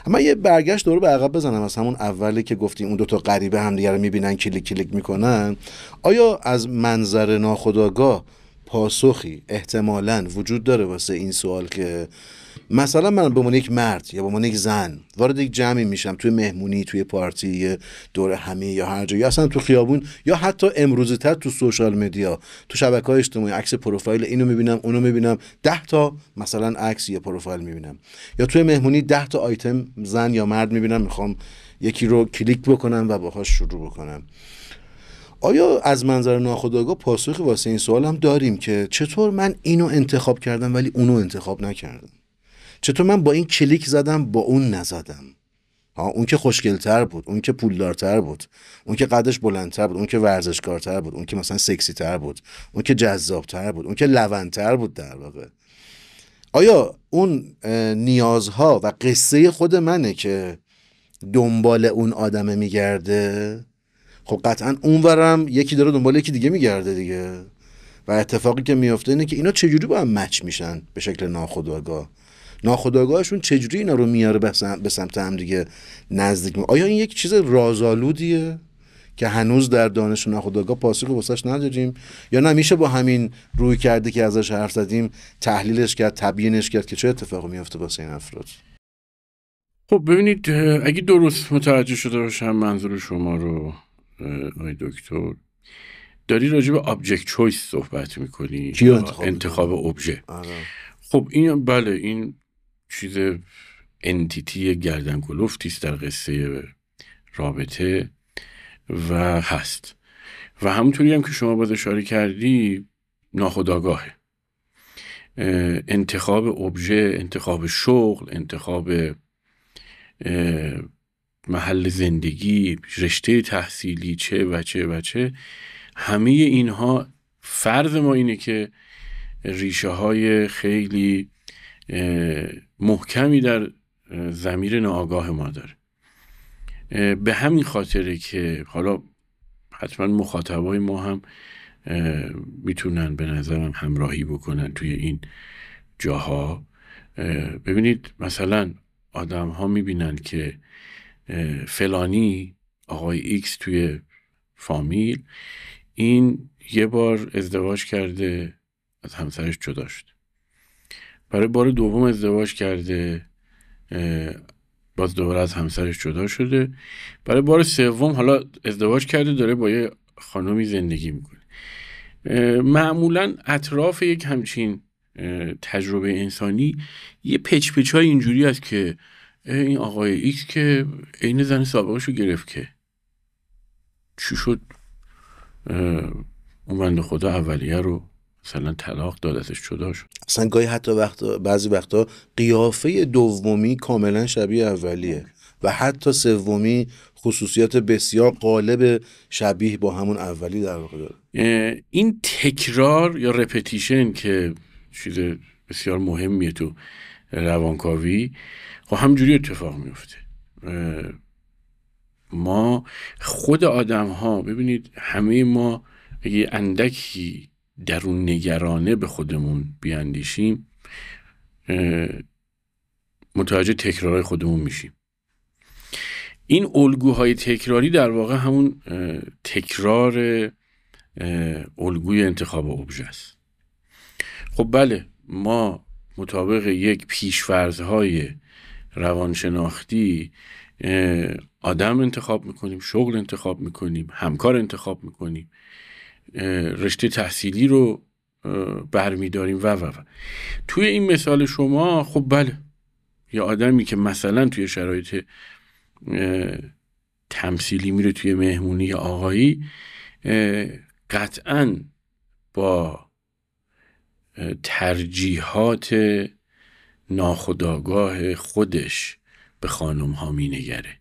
اما یه برگشت دوره به عقب بزنم از همون اولی که گفتیم اون دو تا غریبه همدیگه رو میبینن، کلیک کلیک میکنن. آیا از منظر ناخودآگاه پاسخی احتمالاً وجود داره واسه این سوال که مثلا من به عنوان یک مرد یا به عنوان یک زن وارد یک جمعی میشم، توی مهمونی، توی پارتی، دور همی یا هر جایی، اصلا تو خیابون، یا حتی امروزی تر تو سوشال مدیا، تو شبکه‌های اجتماعی، عکس پروفایل اینو میبینم اونو میبینم، 10 تا مثلا عکس یا پروفایل میبینم، یا توی مهمونی 10 تا آیتم زن یا مرد میبینم، میخوام یکی رو کلیک بکنم و باهاش شروع بکنم. آیا از منظر ناخودآگاه پاسخی واسه این سوال هم داریم که چطور من اینو انتخاب کردم ولی اونو انتخاب نکردم؟ چطور من با این کلیک زدم با اون نزدم؟ اون که خوشگل‌تر بود، اون که پولدارتر بود، اون که قدش بلندتر بود، اون که ورزشکارتر بود، اون که مثلا سکسی‌تر بود، اون که جذابتر بود، اون که لونتر بود در واقع. آیا اون نیازها و قصه خود منه که دنبال اون آدمه میگرده؟ خب قطعا اونورم یکی داره دنبال یکی دیگه میگرده دیگه، و اتفاقی که میفته اینه که اینا چجوری با هم مچ میشن به شکل ناخودآگاه. ناخودآگاهشون چجوری اینا رو میاره به سمت هم دیگه نزدیک آیا این یک چیز رازآلودیه که هنوز در دانش ناخودآگاه پاسخی واسش نداریم، یا نه میشه با همین روی کرده که ازش حرف زدیم تحلیلش کرد، تبیینش کرد که چه اتفاقی میفته واسه این افراد؟
خب ببینید، اگه درست متوجه شده باشم منظور شما رو آقای دکتر، داری راجع به آبجکت چویس صحبت میکنی، انتخاب ابژه. خب این بله، این چیز انتیتی گردن کلفتی است در قصه رابطه و هست، و همونطوری هم که شما باز اشاره کردی ناخودآگاهه. انتخاب ابژه، انتخاب شغل، انتخاب محل زندگی، رشته تحصیلی، چه و چه و چه، همه اینها فرض ما اینه که ریشه های خیلی محکمی در ضمیر ناآگاه ما داره. به همین خاطره که حالا حتما مخاطبای ما هم میتونن به نظرم همراهی بکنن توی این جاها. ببینید مثلا آدم ها میبینن که فلانی آقای ایکس توی فامیل این یه بار ازدواج کرده، از همسرش جدا شد، برای بار دوم ازدواج کرده، باز دوباره از همسرش جدا شده، برای بار سوم حالا ازدواج کرده، داره با یه خانمی زندگی میکنه. معمولا اطراف یک همچین تجربه انسانی یه پچ‌های اینجوری است که این آقای ایکس که عین زن سابقشو گرفت، که چی شد اون بنده خدا اولیه رو مثلا طلاق داد، ازش جدا شد.
اصلا گاهی حتی بعضی وقتا قیافه دومی کاملا شبیه اولیه و حتی سومی خصوصیات بسیار غالب شبیه با همون اولی در واقع داره.
این تکرار یا رپتیشن که چیز بسیار مهمیه تو روانکاوی، خب همجوری اتفاق میفته. ما خود آدم ها، ببینید همه ما اگه اندکی درون نگرانه به خودمون بیاندیشیم متوجه تکرارهای خودمون میشیم. این الگوهای تکراری در واقع همون تکرار الگوی انتخاب ابژه است. خب بله، ما مطابق یک پیش‌فرض‌های روانشناختی آدم انتخاب میکنیم، شغل انتخاب میکنیم، همکار انتخاب میکنیم، رشته تحصیلی رو برمیداریم و توی این مثال شما خب بله، یه آدمی که مثلا توی شرایط تمثیلی میره توی مهمونی آقایی، قطعاً با ترجیحات ناخودآگاه خودش به خانم ها می نگره.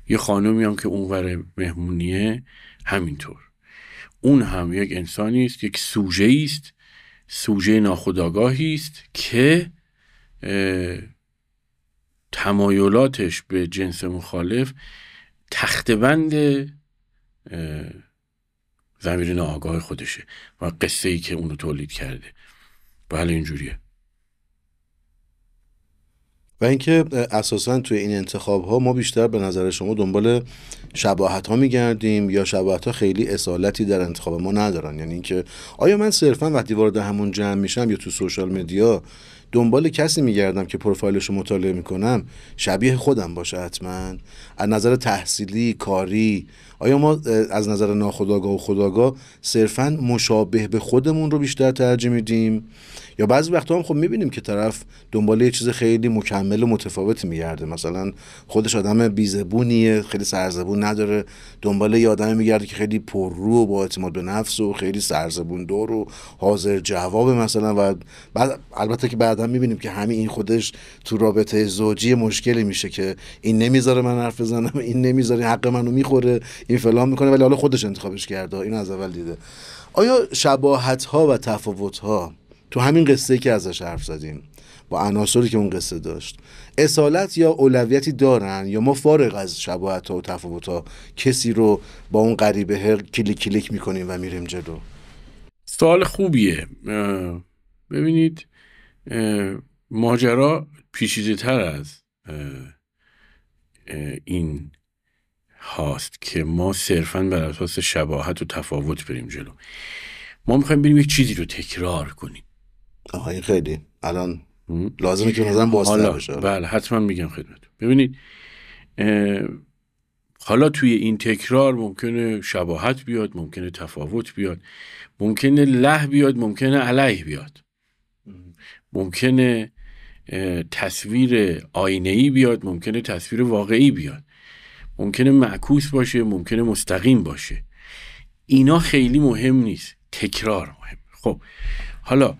یه خانمی هم که اونور مهمونیه همینطور، اون هم یک انسانی است، یک سوژه است، سوژه ناخودآگاهی است که تمایلاتش به جنس مخالف تخته‌بند ضمیر ناآگاه خودشه و قصه ای که اونو تولید کرده. بله اینجوریه.
و اینکه اساسا توی این انتخاب ها ما بیشتر به نظر شما دنبال شباهت ها میگردیم یا شباهت ها خیلی اصالتی در انتخاب ما ندارن؟ یعنی اینکه آیا من صرفا وقتی وارد همون جمع میشم یا تو سوشال مدیا دنبال کسی میگردم که پروفایلش رو مطالعه میکنم شبیه خودم باشه حتما؟ از نظر تحصیلی، کاری، آیا ما از نظر ناخودآگاه و خودآگاه صرفا مشابه به خودمون رو بیشتر ترجیح میدیم؟ یا بعضی وقتا هم خب میبینیم که طرف دنبال یه چیز خیلی مکمل و متفاوتی میگرده، مثلا خودش آدم بیزبونیه، خیلی سرزبون نداره، دنبال یه آدمی میگرده که خیلی پررو و با اعتماد به نفس و خیلی سرزبون دور و حاضر جواب مثلا. و بعد البته که بعدا میبینیم که همین این خودش تو رابطه زوجی مشکلی میشه که این نمیذاره من حرف بزنم، این نمیذاره حق منو میخوره، این فلان میکنه، ولی حالا خودش انتخابش کرده، اینو از اول دیده. آیا شباهت ها و تفاوت ها تو همین قصه‌ای که ازش حرف زدیم با عناصری که اون قصه داشت اصالت یا اولویتی دارن، یا ما فارغ از شباهت ها و تفاوت ها کسی رو با اون غریبه کلیک کلیک میکنیم و میریم جلو؟
سوال خوبیه. ببینید ماجرا پیچیده تر از این هاست که ما صرفاً بر اساس شباهت و تفاوت بریم جلو. ما میخوایم بریم یک چیزی رو تکرار کنیم.
این خیلی الان لازمه که نظرم بازتر بشه.
بله حتما میگم خدمت. ببینید حالا توی این تکرار ممکنه شباهت بیاد، ممکنه تفاوت بیاد، ممکنه له بیاد، ممکنه علیه بیاد، ممکنه تصویر آینه‌ای بیاد، ممکنه تصویر واقعی بیاد، ممکنه معکوس باشه، ممکنه مستقیم باشه. اینا خیلی مهم نیست، تکرار مهم. خب حالا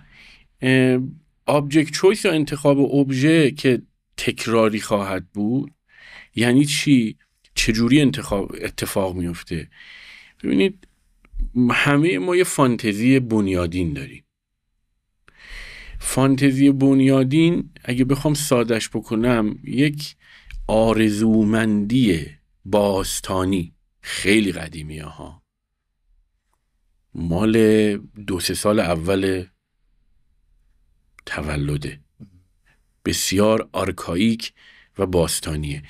آبجکت چویس یا انتخاب ابژه که تکراری خواهد بود یعنی چی؟ چجوری اتفاق میفته؟ ببینید همه ما یه فانتزی بنیادین داریم. فانتزی بنیادین اگه بخوام سادش بکنم یک آرزومندی باستانی خیلی قدیمیه ها، مال 2-3 سال اول تولده، بسیار آرکائیک و باستانیه،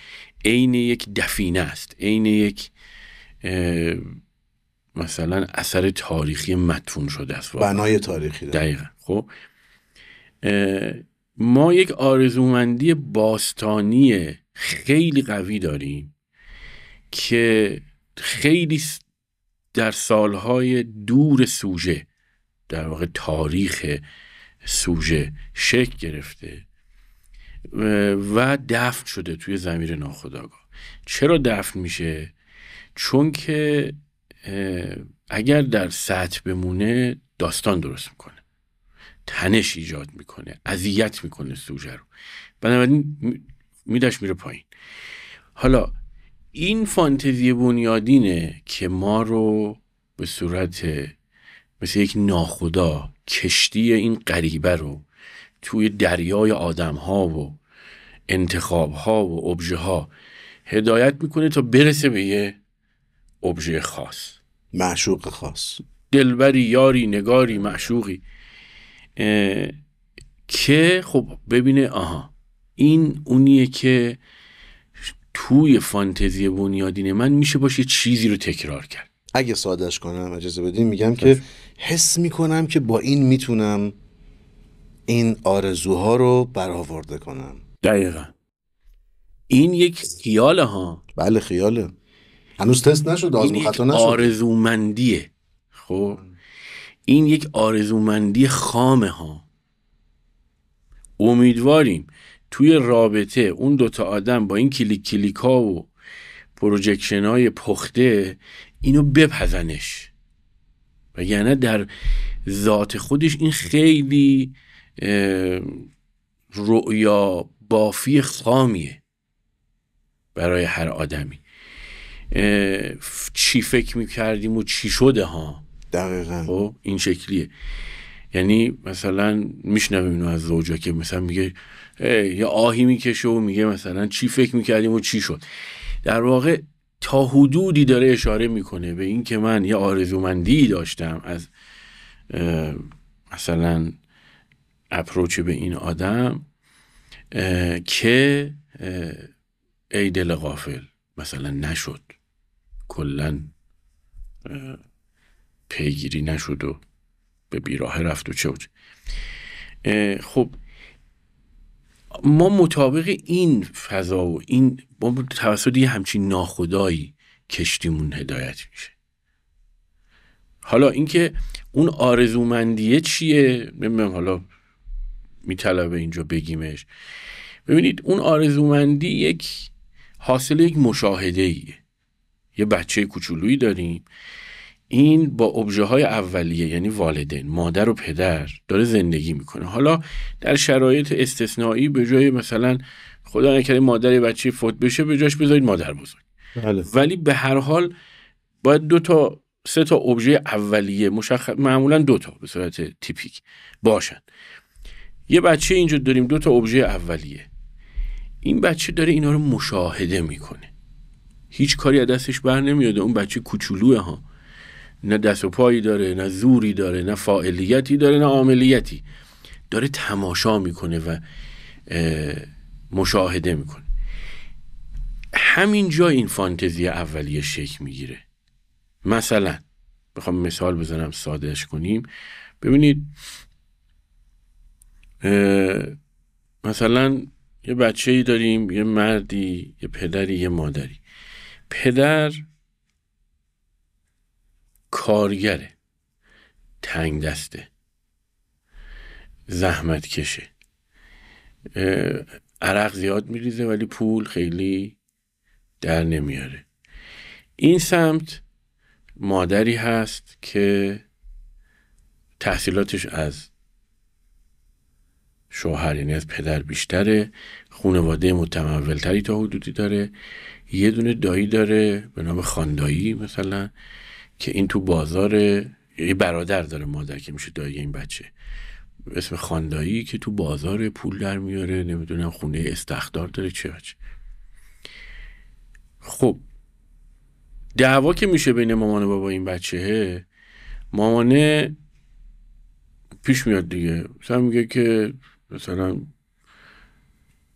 عین یک دفینه است، عین یک مثلا اثر تاریخی مدفون شده است،
بنای تاریخی داره.
دقیقا. خب ما یک آرزومندی باستانی خیلی قوی داریم که خیلی در سالهای دور سوژه، در واقع تاریخ سوژه شکل گرفته و دفن شده توی ضمیر ناخودآگاه. چرا دفن میشه؟ چون که اگر در سطح بمونه داستان درست میکنه، تنش ایجاد میکنه، اذیت میکنه سوژه رو، بنابراین میداش میره پایین. حالا این فانتزی بنیادینه که ما رو به صورت مثل یک ناخدا کشتی این غریبه رو توی دریای آدم ها و انتخاب ها و ابژه ها هدایت میکنه تا برسه به یه ابژه خاص،
معشوق خاص،
دلبری، یاری، نگاری، معشوقی، که خب ببینه آها این اونیه که توی فانتزی بنیادین من میشه باشه چیزی رو تکرار کرد.
اگه سادهش کنم اجازه بدین میگم که حس میکنم که با این میتونم این آرزوها رو برآورده کنم.
دقیقا. این یک خیاله ها.
بله خیاله، هنوز تست نشد، آزمون خطا نشد.
آرزومندیه. خب این یک آرزومندی خامه ها. امیدواریم توی رابطه اون دوتا آدم با این کلیک ها و پروژکشن های پخته اینو بپزنش. و یعنی در ذات خودش این خیلی رؤیا بافی خامیه برای هر آدمی. چی فکر میکردیم و چی شده ها.
دقیقاً.
خب این شکلیه. یعنی مثلا میشنویم اینو از زوجا که مثلا میگه یا آهی میکشه و میگه مثلا چی فکر میکردیم و چی شد. در واقع تا حدودی داره اشاره میکنه به این که من یه آرزومندی داشتم از مثلا اپروچ به این آدم که ای دل غافل مثلا نشد، کلن پیگیری نشد و به بیراه رفت و چه. خب ما مطابق این فضا و این با توسط یه همچین ناخدایی کشتیمون هدایت میشه. حالا اینکه اون آرزومندیه چیه نمیدونم، حالا میطلبه اینجا بگیمش. ببینید اون آرزومندی یک حاصل یک مشاهده ایه. یه بچه کوچولویی داریم، این با ابژه های اولیه یعنی والدین، مادر و پدر داره زندگی میکنه. حالا در شرایط استثنایی به جای مثلا خدا نکنه مادر بچه فوت بشه به جاش بذارید مادر بزرگ.
بله.
ولی به هر حال باید 2 تا 3 تا ابژه اولیه معمولا 2 تا به صورت تیپیک باشن. یه بچه اینجا داریم 2 تا ابژه اولیه، این بچه داره اینا رو مشاهده میکنه، هیچ کاری از دستش بر نمیاد. اون بچه کوچولوه ها، نه دست و پایی داره، نه زوری داره، نه فاعلیتی داره، نه عاملیتی داره، تماشا میکنه و مشاهده میکنه. همین جا این فانتزی اولیه شکل میگیره. مثلا بخوام مثال بزنم سادهش کنیم، ببینید مثلا یه بچه‌ای داریم، یه مردی، یه پدری، یه مادری. پدر کارگره، تنگ دسته، زحمت کشه، عرق زیاد میریزه ولی پول خیلی در نمیاره. این سمت مادری هست که تحصیلاتش از شوهر یعنی از پدر بیشتره، خانواده متمولتری تا حدودی داره، یه دونه دایی داره به نام خاندایی مثلا که این تو بازار، یه برادر داره مادر که میشه دایی این بچه، اسم خاندایی که تو بازار پول در میاره، نمیدونم خونه استخدار داره چه بچه. خب دعوا که میشه بین مامان و بابا این بچهه، مامانه پیش میاد دیگه، مثلا میگه که مثلا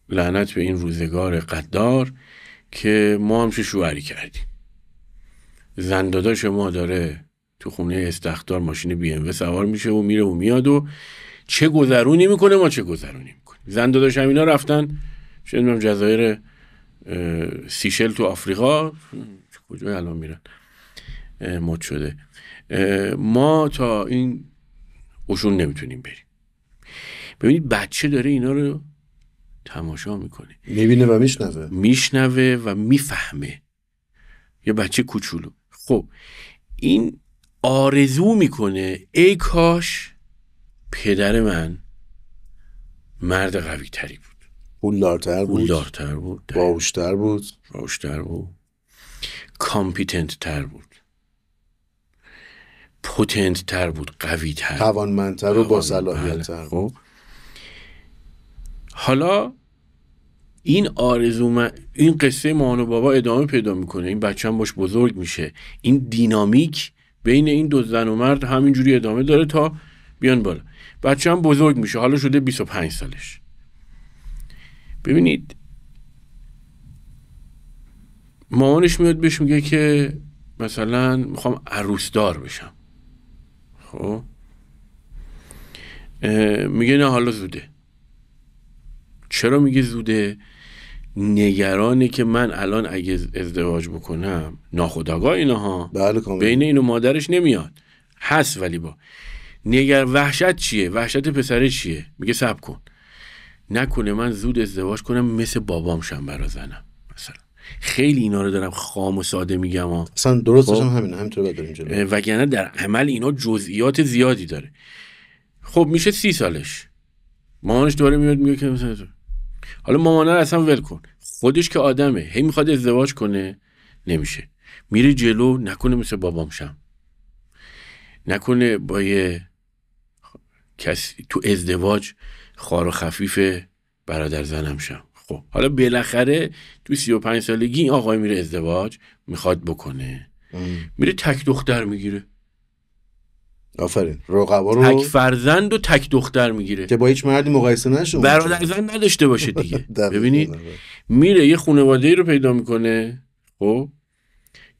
لعنت به این روزگار قدار که ما همشه شوهری کردیم، زن داداش ما داره تو خونه استخدار ماشین BMW سوار میشه و میره و میاد و چه گذرونی میکنه ما چه گذرونی میکنه. زن داداش هم اینا رفتن شنیدم جزایر سیشل تو آفریقا، کجا الان میرن مد شده، ما تا این اوشون نمیتونیم بریم. ببینید بچه داره اینا رو تماشا میکنه،
میبینه و
میشنوه و میفهمه، یه بچه کوچولو. خب این آرزو میکنه ای کاش پدر من مرد قوی تری بود،
پولدارتر
بود، باهوشتر بود، کامپیتنت تر بود، پوتنت تر بود، قوی تر،
توانمندتر و با صلاحیت تر.
خب حالا این آرزو این قصه مامان و بابا ادامه پیدا میکنه، این بچه هم باش بزرگ میشه، این دینامیک بین این 2 زن و مرد همینجوری ادامه داره تا بیان بالا. بچه هم بزرگ میشه، حالا شده 25 سالش. ببینید مامانش میاد بهش میگه که مثلا میخوام عروسدار بشم. خب میگه نه حالا زوده. چرا میگه زوده؟ نگرانه که من الان اگه ازدواج بکنم ناخودآگاه اینها بین این و مادرش نمیاد هست، ولی با وحشت چیه؟ وحشت پسره چیه؟ میگه صبر کن، نکنه من زود ازدواج کنم مثل بابام شم برا زنم مثلا، خیلی اینا رو دارم خام و ساده میگم
اصلا درستش هم همینه، همینطور باید بریم جلو.
وگرنه در عمل اینا جزئیات زیادی داره. خب میشه 30 سالش، مامانش دوباره میاد میگه که مثلا حالا مامانه رو اصلا ول کن، خودش که آدمه هی میخواد ازدواج کنه، نمیشه، میره جلو، نکنه مثل بابام شم، نکنه با یه کسی تو ازدواج خار و خفیف برادر زنم شم. خب حالا بالاخره تو 35 سالگی این آقای میره ازدواج میخواد بکنه، میره تک دختر میگیره.
آفرین. رقبا رو
تک فرزند و تک دختر میگیره
که با هیچ مردی مقایسه نشه،
برادر زن نداشته باشه دیگه. ببینید میره یه خانواده‌ای رو پیدا میکنه، خب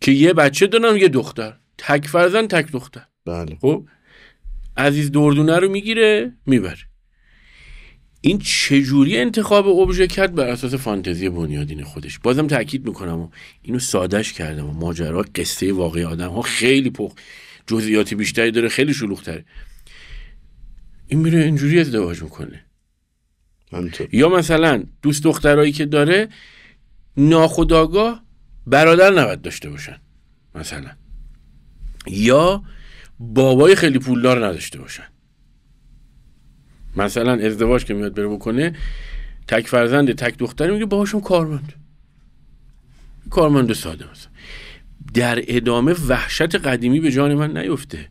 که یه بچه دارن، یه دختر، تک فرزند تک دختر.
بله.
خب عزیز دردونه رو میگیره میبره. این چجوری انتخاب ابژه کرد؟ بر اساس فانتزی بنیادین خودش. بازم تاکید میکنم و اینو سادهش کردم و ماجرا قصه واقعی آدم ها خیلی جزئیاتی بیشتری داره، خیلی شلوغ‌تره. این میره اینجوری ازدواج میکنه. یا مثلا دوست دخترایی که داره ناخودآگاه برادر نباید داشته باشن مثلا، یا بابای خیلی پولدار نداشته باشن. مثلا ازدواج که میاد بره بکنه، تک فرزند تک دختری میگه باهاشون کارمند ساده مثلا. در ادامه وحشت قدیمی به جان من نیفته.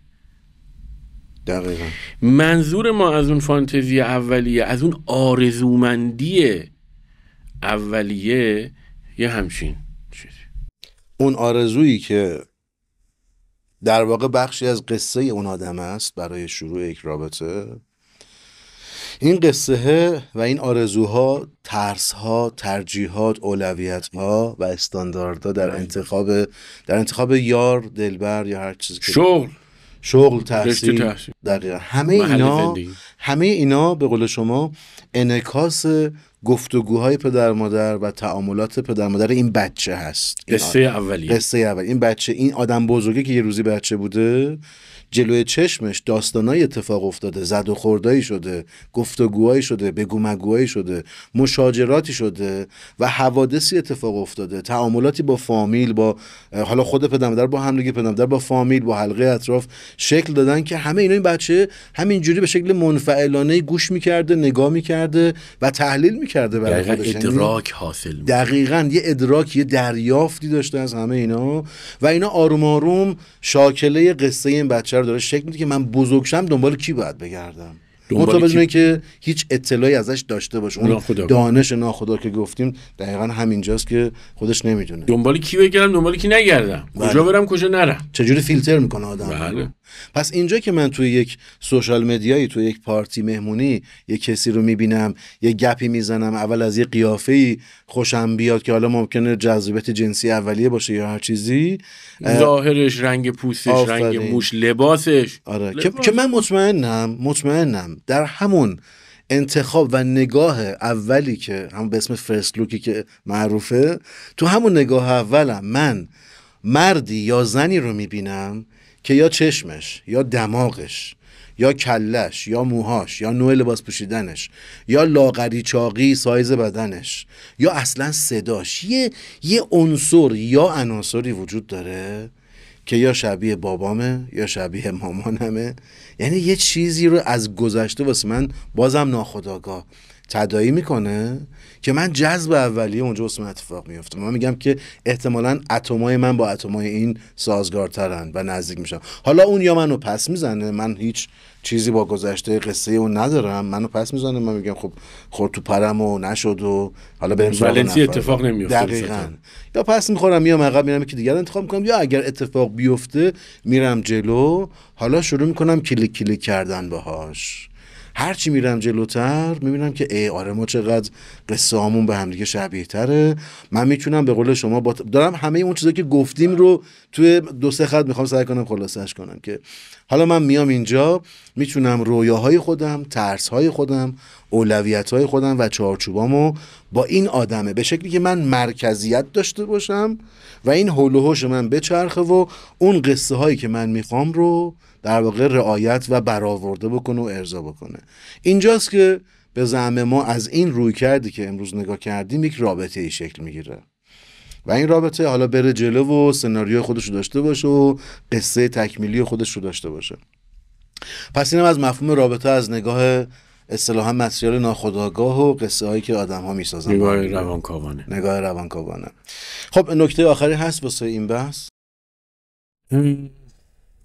دقیقا.
منظور ما از اون فانتزی اولیه، از اون آرزومندی اولیه، یه همچین چیزی.
اون آرزویی که در واقع بخشی از قصه اون آدم است برای شروع یک رابطه، این قصه و این آرزوها، ترسها، ترجیحات، اولویتها و استانداردها در انتخاب یار، دلبر یا هر چیزی، شغل، تحصیل، دقیقا همه اینا به قول شما انعکاس گفتگوهای پدر مادر و تعاملات پدر مادر این بچه هست.
قصه اولی
این بچه، این آدم بزرگی که یه روزی بچه بوده، جلوی چشمش داستانای اتفاق افتاده، زد و خوردایی شده، گفتگوهایی شده، بگو مگوهایی شده، مشاجراتی شده و حوادثی اتفاق افتاده، تعاملاتی با فامیل، با حالا خود پدر مادر با هم دیگه، پدر مادر با فامیل، با حلقه اطراف شکل دادن که همه اینا این بچه همینجوری به شکل منفعلانه گوش میکرده، نگاه میکرده و تحلیل میکرده برای خودش.
ادراک حاصل می‌کنه.
دقیقاً یه ادراک، یه دریافتی داشته از همه اینا و اینا آروم آروم شاکله قصه این بچه داره شکل میده که من بزرگ شم دنبال کی باید بگردم، بدونه که هیچ اطلاعی ازش داشته باشه. اون دانش ناخودآگاه که گفتیم دقیقاً همینجاست که خودش نمیدونه
دنبال کی بگردم، دنبال کی نگردم، کجا برم کجا نرم،
چجوری فیلتر میکنه آدم.
بله.
پس اینجا که من توی یک سوشال مدیایی، توی یک پارتی مهمونی یک کسی رو میبینم، یه گپی میزنم، اول از یه قیافه‌ای خوشم بیاد که حالا ممکنه جذابیت جنسی اولیه باشه یا هر چیزی،
ظاهرش، رنگ پوستش، رنگ موش، لباسش،
آره که من مطمئنم در همون انتخاب و نگاه اولی که همون به اسم فرست لوکی که معروفه، تو همون نگاه اولم من مردی یا زنی رو میبینم که یا چشمش یا دماغش یا کلش یا موهاش یا نوع لباس پوشیدنش یا لاغری چاقی سایز بدنش یا اصلا صداش یه عنصر یا عناصری وجود داره که یا شبیه بابامه یا شبیه مامانمه. یعنی یه چیزی رو از گذشته واسه من بازم ناخودآگاه تداعی میکنه که من جذب اولیه اونجا واسه من اتفاق میفته. من میگم که احتمالاً اتمای من با اتمای این سازگارترن و نزدیک میشن. حالا اون یا منو پس میزنه، من هیچ چیزی با گذشته قصه اون ندارم، منو پس میزنه، من میگم خب خورد تو پرم و نشد و حالا بریم
ولنسی اتفاق نمیفته.
دقیقاً. یا پس میخورم، میام عقب، میرم که دیگر انتخاب میکنم، یا اگر اتفاق بیفته میرم جلو، حالا شروع میکنم کلیک کردن باهاش. هرچی میرم جلوتر میبینم که آره ما چقدر قصه هامون به همدیگه شبیه تره. من میتونم به قول شما دارم همه اون چیزایی که گفتیم رو توی 2-3 خط میخوام سعی کنم خلاصش کنم که حالا من میام اینجا میتونم رویاهای خودم، ترسهای خودم، اولویتهای خودم و چارچوبامو با این آدمه به شکلی که من مرکزیت داشته باشم و این حول و حوش من بچرخه و اون قصه هایی که من میخوام رو در واقع رعایت و برآورده بکنه و ارضا بکنه. اینجاست که به زعم ما از این روی کردی که امروز نگاه کردیم یک رابطه ای شکل میگیره. و این رابطه حالا بره جلو و سناریوی خودش رو داشته باشه و قصه تکمیلی خودش رو داشته باشه. پس اینم از مفهوم رابطه از نگاه اصطلاحا متریال ناخودآگاه و قصه هایی که آدم ها میسازن،
نگاه روانکاوانه.
خب نکته آخری هست واسه این بحث؟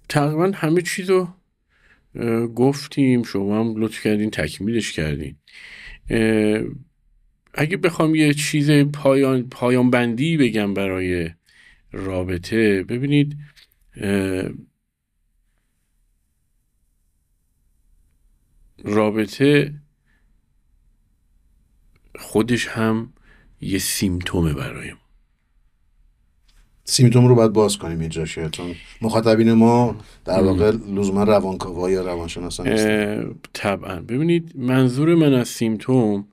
تقریبا همه چیزو گفتیم، شما هم لطف کردین تکمیلش کردین. اگه بخوام یه چیز پایان بندی بگم برای رابطه، ببینید رابطه خودش هم یه سیمتومه برای ما.
سیمتوم رو باید باز کنیم اینجا، چون مخاطبین ما در واقع لزوما روانکاوا یا روانشناسان نیستن.
طبعا. ببینید منظور من از سیمتوم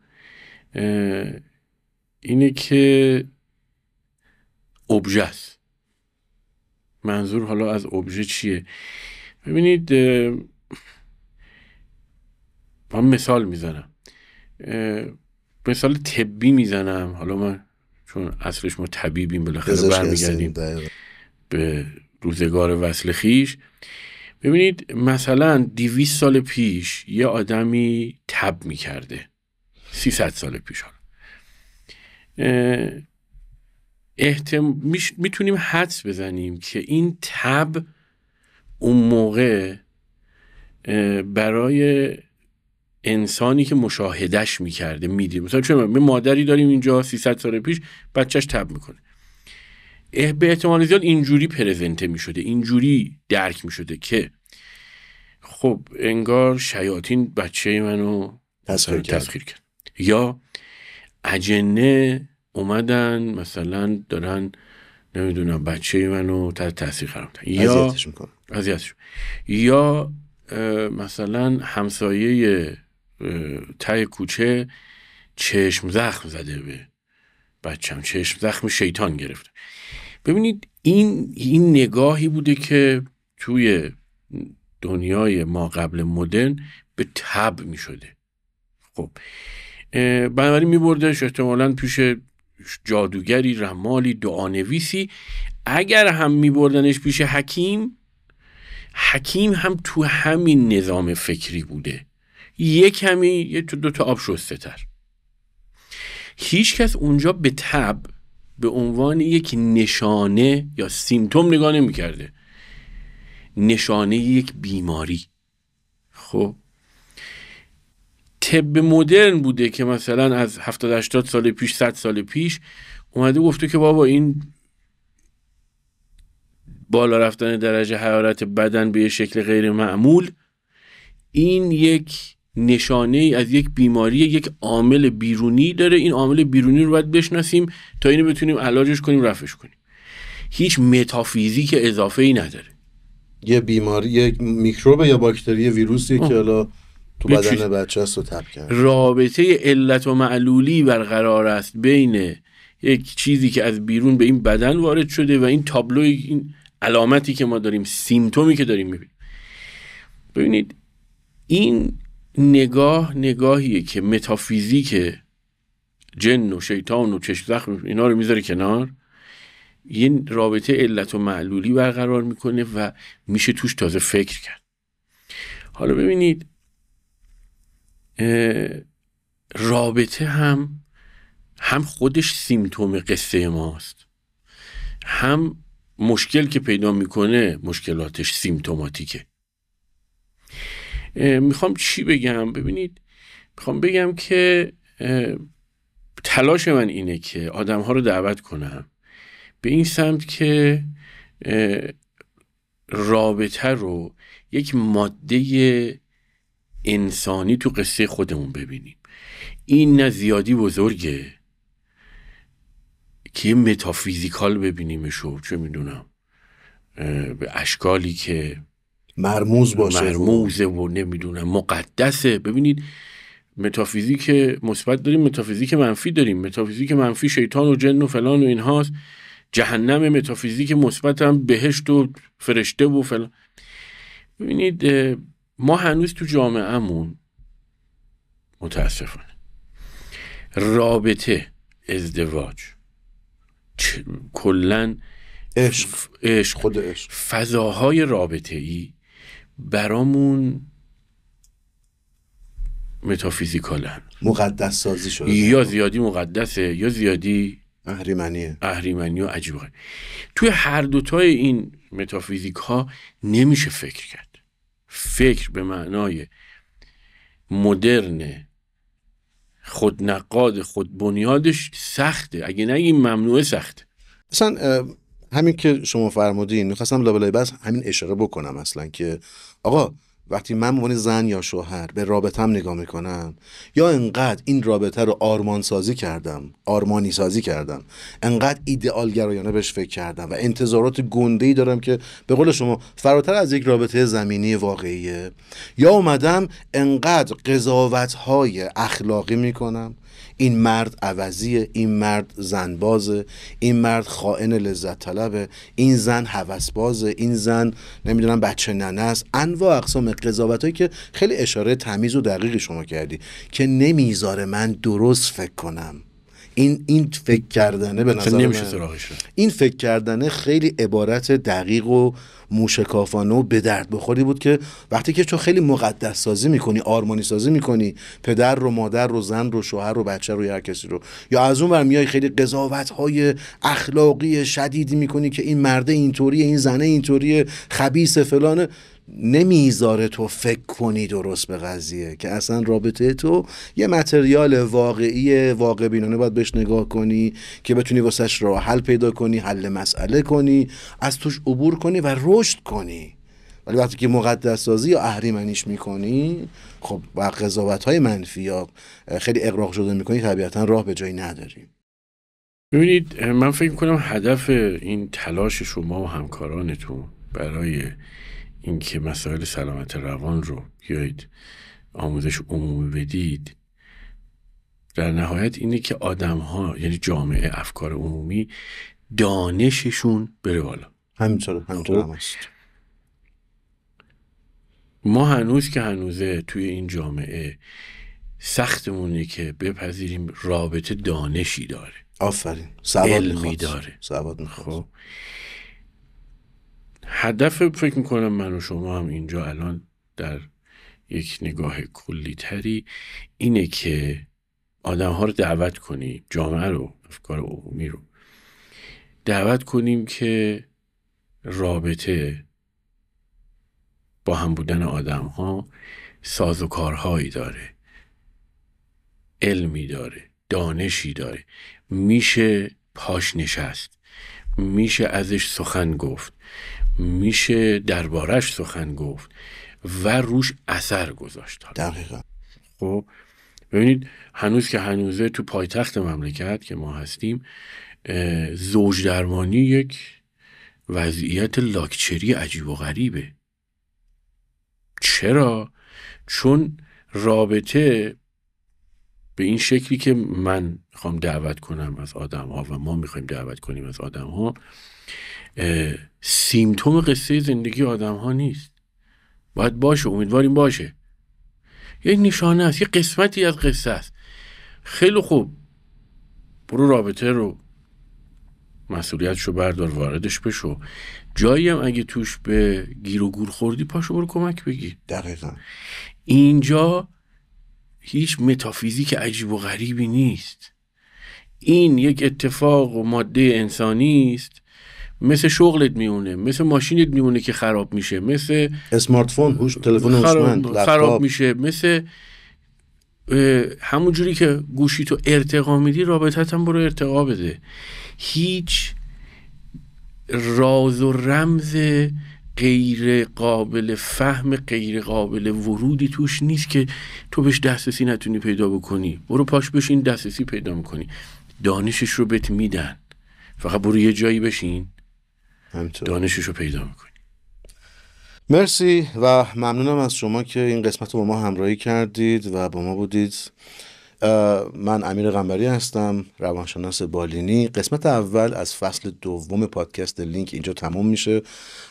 اینه که ابژه است. منظور حالا از ابژه چیه؟ ببینید من مثال میزنم، مثال طبی میزنم. حالا ما چون اصلش ما طبیبیم بالاخره برمیگردیم به روزگار وصل خیش. ببینید مثلا 200 سال پیش یه آدمی تب میکرده، 300 سال پیش میتونیم حدس بزنیم که این تب اون موقع برای انسانی که مشاهدش میکرده میدید. مثلا چون ما مادری داریم اینجا 300 سال پیش بچهش تب میکنه، به احتمال زیاد اینجوری پرزنته میشده، اینجوری درک میشده که خب انگار شیاطین بچه منو تسخیر کرد، یا اجنه اومدن مثلا دارن نمیدونم بچه منو تحت تاثیر قرار میدن، یا اذیتش، یا مثلا همسایه ته کوچه چشم زخم زده به بچم، چشم زخم شیطان گرفته. ببینید این نگاهی بوده که توی دنیای ما قبل مدرن به تب می شده. خب بنابراین می بردش احتمالاً پیش جادوگری، رمالی، دعانویسی. اگر هم می بردنش پیش حکیم هم تو همین نظام فکری بوده، یه دو تا آب شسته تر. هیچ کس اونجا به تب به عنوان یک نشانه یا سیمتوم نگاه نمی کرده، نشانه یک بیماری. خب طب مدرن بوده که مثلا از 70-80 سال پیش، 100 سال پیش اومده گفته که بابا این بالا رفتن درجه حرارت بدن به یه شکل غیر معمول، این یک نشانه ای از یک بیماری، یک عامل بیرونی داره. این عامل بیرونی رو باید بشناسیم تا اینو بتونیم علاجش کنیم، رفعش کنیم. هیچ متافیزیک اضافه ای نداره.
یه بیماری، یک میکروب یا باکتری، ویروسی که حالا تو بدن بچه هست و تب کرد.
رابطه علت و معلولی برقرار است بین یک چیزی که از بیرون به این بدن وارد شده و این تابلوی، این علامتی که ما داریم، سیمتومی که داریم میبینیم. ببینید این نگاهیه که متافیزیک جن و شیطان و چشم زخم اینا رو میذاره کنار، یه رابطه علت و معلولی برقرار میکنه و میشه توش تازه فکر کرد. حالا ببینید رابطه هم خودش سیمتوم قصه ماست، هم مشکل که پیدا میکنه مشکلاتش سیمتوماتیکه. میخوام چی بگم؟ ببینید میخوام بگم که تلاش من اینه که آدم ها رو دعوت کنم به این سمت که رابطه رو یک ماده انسانی تو قصه خودمون ببینیم. این نه زیادی بزرگه که متافیزیکال ببینیمشو، چه میدونم به اشکالی که
مرموز باشه،
مرموزه و نمیدونم مقدسه. ببینید متافیزیک مثبت داریم، متافیزیک منفی داریم. متافیزیک منفی شیطان و جن و فلان و اینهاست، جهنم. متافیزیک مثبت هم بهشت و فرشته و فلان. ببینید ما هنوز تو جامعهمون متاسفانه رابطه، ازدواج، کلن
عشق، خود عشق،
فضاهای رابطه‌ای برامون متافیزیکالن،
مقدس سازی شده،
یا زیادی مقدسه یا زیادی اهریمنی و عجیب غریب. توی هر دوتای این متافیزیک ها نمیشه فکر کرد. فکر به معنای مدرن خودنقاد خود بنیادش سخته، اگه نگیم ممنوعه سخته.
مثلا همین که شما فرمودین میخواستم لابلای بس همین اشاره بکنم اصلا که آقا وقتی من به عنوان زن یا شوهر به رابطم نگاه میکنم، یا انقدر این رابطه رو آرمانی سازی کردم، انقدر ایدئال گرایانه بهش فکر کردم و انتظارات گنده‌ای دارم که به قول شما فراتر از یک رابطه زمینی واقعیه، یا اومدم انقدر قضاوت‌های اخلاقی میکنم، این مرد عوضیه، این مرد زنبازه، این مرد خائن لذت طلبه، این زن هوسبازه، این زن نمیدونم بچه ننه است، انواع اقسام قضاوتایی که خیلی اشاره تمیز و دقیقی شما کردی که نمیذاره من درست فکر کنم. این فکر کردنه به نظر
نمیشه
من
سراغش.
این فکر کردنه خیلی عبارت دقیق و موشکافانه و به درد بخوری بود که وقتی که تو خیلی مقدس سازی میکنی، آرمانی سازی میکنی، پدر رو، مادر رو، زن رو، شوهر رو، بچه رو، هر کسی رو، یا از اون ور میای خیلی قضاوت‌های اخلاقی شدیدی میکنی که این مرده اینطوریه، این زنه اینطوریه، خبیث فلانه، نمیذاره تو فکر کنی درست به قضیه که اصلا رابطه تو یه متریال واقعی واقع بینانه باید بهش نگاه کنی که بتونی واسش راه حل پیدا کنی، حل مسئله کنی، از توش عبور کنی و رشد کنی. ولی وقتی که مقدس سازی یا اهریمنیش میکنی، خب و قضاوت‌های منفی یا خیلی اغراق شده میکنی، طبیعتا راه به جایی نداریم.
ببینید من فکر میکنم هدف این تلاش شما و همکارانتون برای اینکه مسائل سلامت روان رو بیایید آموزش عمومی بدید، در نهایت اینه که آدم‌ها، یعنی جامعه، افکار عمومی، دانششون بره بالا.
همینطور هم هست.
ما هنوز که هنوزه توی این جامعه سختمونه که بپذیریم رابطه دانشی داره.
آفرین.
علمی داره.
سواد میخواد.
خب هدف فکر میکنم من و شما هم اینجا الان در یک نگاه کلی تری اینه که آدم ها رو دعوت کنیم، جامعه رو، افکار عمومی رو دعوت کنیم که رابطه با هم بودن آدم ها سازوکارهایی داره، علمی داره، دانشی داره، میشه پاش نشست، میشه ازش سخن گفت، میشه دربارش سخن گفت و روش اثر گذاشت.
دقیقا.
خب ببینید هنوز که هنوزه تو پایتخت مملکت که ما هستیم، زوج درمانی یک وضعیت لاکچری عجیب و غریبه. چرا؟ چون رابطه به این شکلی که من میخوام دعوت کنم از آدم ها و ما میخوایم دعوت کنیم از آدم ها، سیمتوم قصه زندگی آدم ها نیست. باید باشه، امیدواریم باشه، یک نشانه است، یک قسمتی از قصه است. خیلی خوب، برو رابطه رو مسئولیتشو بردار، واردش بشو. جایی هم اگه توش به گیر و گور خوردی پاشو برو کمک بگیر.
دقیقا.
اینجا هیچ متافیزیک عجیب و غریبی نیست. این یک اتفاق و ماده انسانی است، مثل شغلت میونه، مثل ماشینت میونه که خراب میشه، مثل
اسمارت فون، تلفن هوشمند
خراب میشه، مثل همون جوری که گوشی تو ارتقا میدی رابطت هم برو ارتقا بده. هیچ راز و رمز غیر قابل فهم، غیر قابل ورودی توش نیست که تو بهش دسترسی نتونی پیدا بکنی. برو پاش بشین دسترسی پیدا میکنی، دانشش رو بهت میدن، فقط برو یه جایی بشین دانشش رو پیدا میکنی.
مرسی و ممنونم از شما که این قسمت رو با ما همراهی کردید و با ما بودید. من امیر قنبری هستم، روانشناس بالینی. قسمت اول از فصل دوم پادکست لینک اینجا تموم میشه.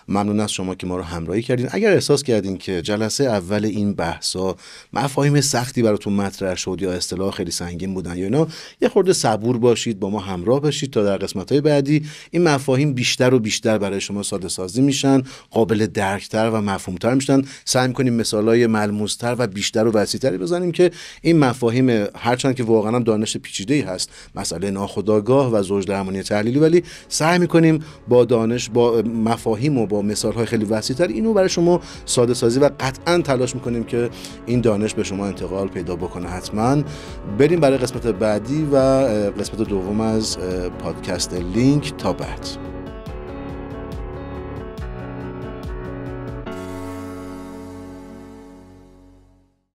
ممنون از شما که ما رو همراهی کردین. اگر احساس کردین که جلسه اول این بحثا مفاهیم سختی براتون مطرح شد یا اصطلاح خیلی سنگین بودن یا اینا، یه خورده صبور باشید، با ما همراه باشید تا در قسمت‌های بعدی این مفاهیم بیشتر و بیشتر برای شما ساده سازی میشن، قابل درک‌تر و مفهوم‌تر میشن. سعی می‌کنیم مثالای ملموس‌تر و بیشتر و وسیع‌تری بزنیم که این مفاهیم، هرچند که واقعا هم دانش پیچیده‌ای هست، مسئله ناخودآگاه و زوج درمانی تحلیلی، ولی سعی می‌کنیم با دانش، با مفاهیم و با مثال‌های خیلی وسیع‌تر اینو برای شما ساده سازی و قطعاً تلاش می‌کنیم که این دانش به شما انتقال پیدا بکنه. حتما بریم برای قسمت بعدی و قسمت دوم از پادکست لینک. تا بعد.